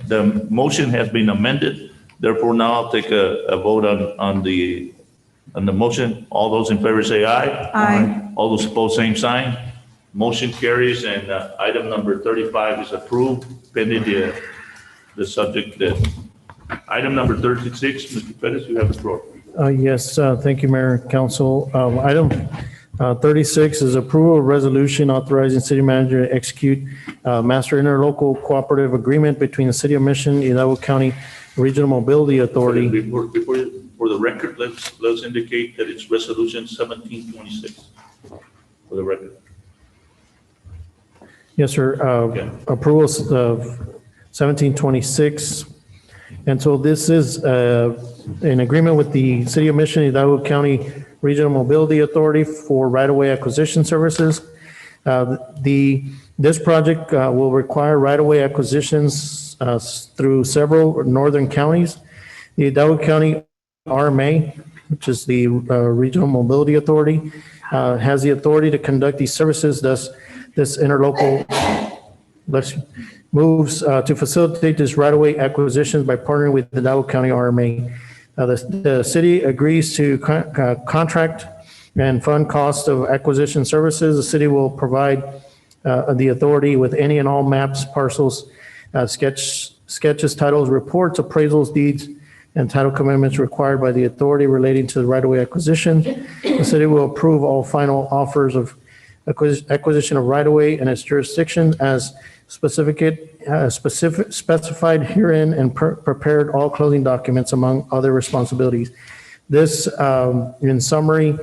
the motion has been amended. Therefore, now I'll take a vote on the motion. All those in favor say aye. Aye. All those opposed, same sign. Motion carries, and item number 35 is approved pending the subject. Item number 36, Mr. Pettis, you have the floor. Yes, thank you, Mayor and Council. Item 36 is approval of resolution authorizing city manager to execute master interlocal cooperative agreement between the City of Mission, Hidalgo County Regional Mobility Authority. For the record, let's indicate that it's resolution 1726 for the record. Yes, sir. Approval of 1726. And so this is an agreement with the City of Mission, Hidalgo County Regional Mobility Authority for right-of-way acquisition services. This project will require right-of-way acquisitions through several northern counties. The Hidalgo County RMA, which is the Regional Mobility Authority, has the authority to conduct these services. Thus, this interlocal moves to facilitate this right-of-way acquisitions by partnering with the Hidalgo County RMA. The city agrees to contract and fund cost of acquisition services. The city will provide the authority with any and all maps, parcels, sketches, titles, reports, appraisals, deeds, and title commitments required by the authority relating to the right-of-way acquisition. The city will approve all final offers of acquisition of right-of-way in its jurisdiction as specified herein and prepared all closing documents among other responsibilities. This, in summary,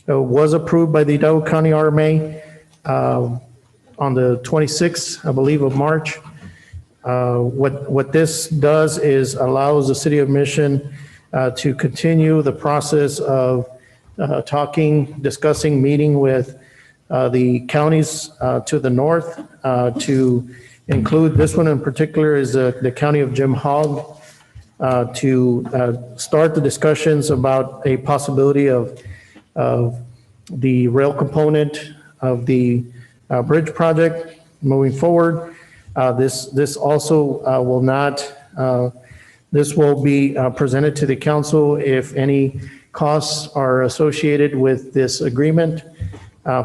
was approved by the Hidalgo County RMA on the 26th, I believe, of March. What this does is allows the City of Mission to continue the process of discussing, meeting with the counties to the north to include, this one in particular is the county of Jim Hogg, to start the discussions about a possibility of the rail component of the bridge project moving forward. This also will not, this will be presented to the council if any costs are associated with this agreement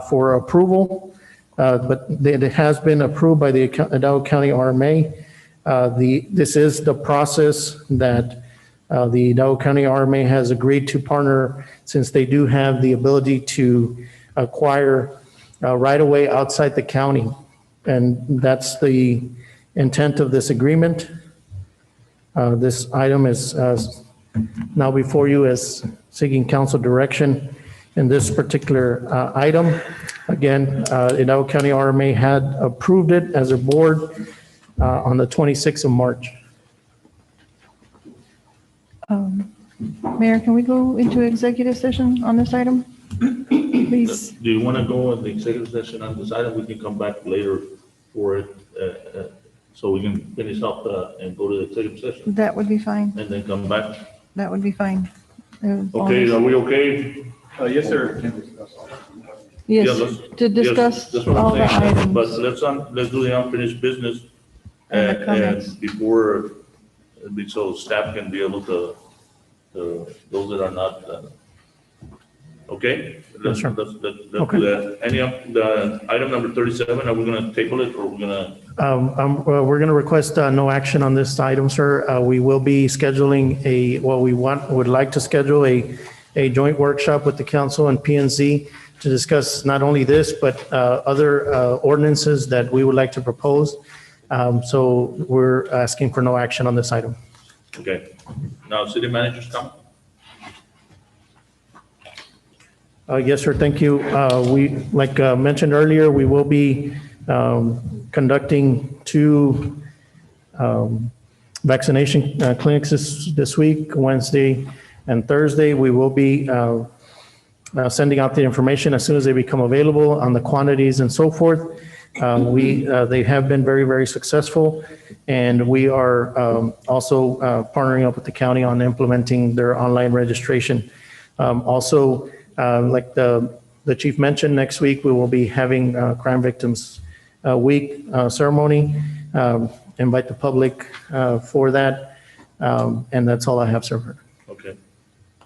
for approval, but it has been approved by the Hidalgo County RMA. This is the process that the Hidalgo County RMA has agreed to partner, since they do have the ability to acquire right-of-way outside the county. And that's the intent of this agreement. This item is now before you as seeking council direction in this particular item. Again, Hidalgo County RMA had approved it as a board on the 26th of March. Mayor, can we go into executive session on this item? Please. Do you want to go in the executive session on this item? We can come back later for it, so we can finish up and go to the executive session That would be fine. and then come back. That would be fine. Okay, are we okay? Yes, sir. Yes, Yeah, to discuss yes, that's what I'm all the saying. items. But let's do the unfinished business And the comments. before, so staff can be able to those that are not Okay? Yes, sir. Let's do Okay. that. Any of the item number 37, are we going to table it or we're going to? We're going to request no action on this item, sir. We will be scheduling would like to schedule a joint workshop with the council and P and Z to discuss not only this, but other ordinances that we would like to propose. So we're asking for no action on this item. Okay. Now, city manager's comment? Yes, sir, thank you. Like mentioned earlier, we will be conducting 2 vaccination clinics this week, Wednesday and Thursday. We will be sending out the information as soon as they become available on the quantities and so forth. They have been very, very successful, and we are also partnering up with the county on implementing their online registration. Also, like the chief mentioned, next week we will be having Crime Victims Week ceremony. Invite the public for that, and that's all I have, sir. Okay.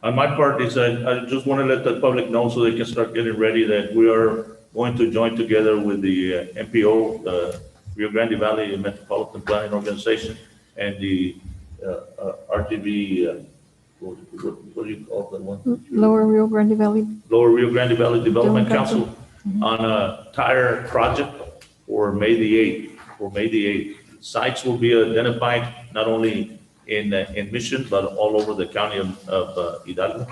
On my part is I just want to let the public know so they can start getting ready that we are going to join together with the MPO, the Rio Grande Valley Metropolitan Planning Organization, and the RTV, what do you call that one? Lower Rio Grande Valley. Lower Rio Grande Valley Development Council. Council on a tire project for May the 8th. For May the 8th, sites will be identified not only in Mission but all over the county of Hidalgo,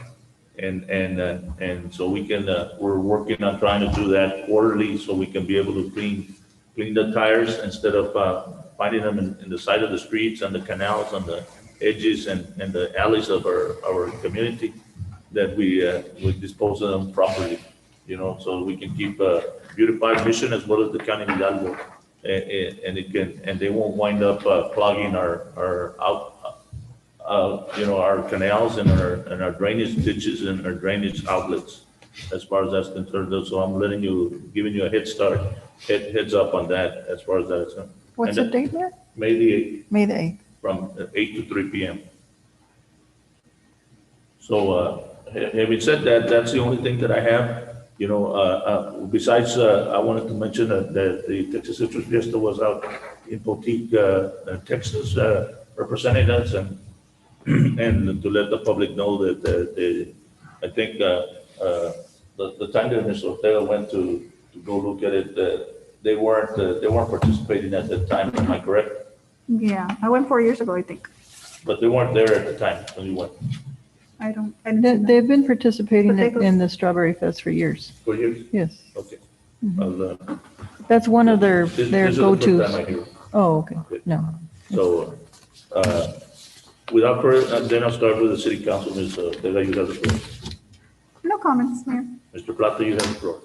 and so we can. We're working on trying to do that quarterly so we can be able to clean the tires instead of finding them in the side of the streets and the canals on the edges and the alleys of our community, that we dispose of them properly, so we can keep beautified Mission as well as the county of Hidalgo, and they won't wind up clogging our canals and our drainage ditches and our drainage outlets, as far as that's concerned. So I'm giving you a heads up on that as far as that is concerned. What's the date there? May the 8th. May the 8th. From 8 to 3 p.m. So, having said that, that's the only thing that I have. Besides, I wanted to mention that the Texas Citrus Fiesta was out in Poteet, Texas, representing us, and to let the public know that I think the time that Mr. Ortega went to go look at it, they weren't participating at that time. Am I correct? Yeah, I went 4 years ago, I think. But they weren't there at the time when you went. I didn't see that. They've been participating But they go- in the Strawberry Fest for years. For years? Yes. Okay. Mhm. That's one of their This is the first go-tos. time I hear. Oh, okay. No. So, without further, then I'll start with the city council. Ms. Ortega, you have the floor. No comments, Mayor. Mr. Plata, you have the floor.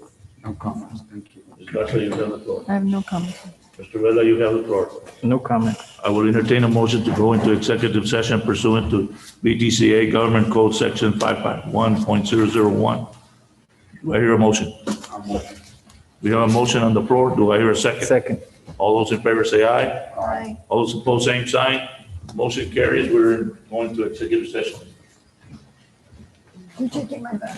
No comments, thank you. Ms. Garza, you have the floor. I have no comment. Mr. Vela, you have the floor. No comment. I will entertain a motion to go into executive session pursuant to BTCA Government Code Section 551.001. Do I hear a motion? We have a motion on the floor. Do I hear a second? Second. All those in favor say aye. Aye. All those opposed, same sign. Motion carries. We're going to executive session. I'm taking my back.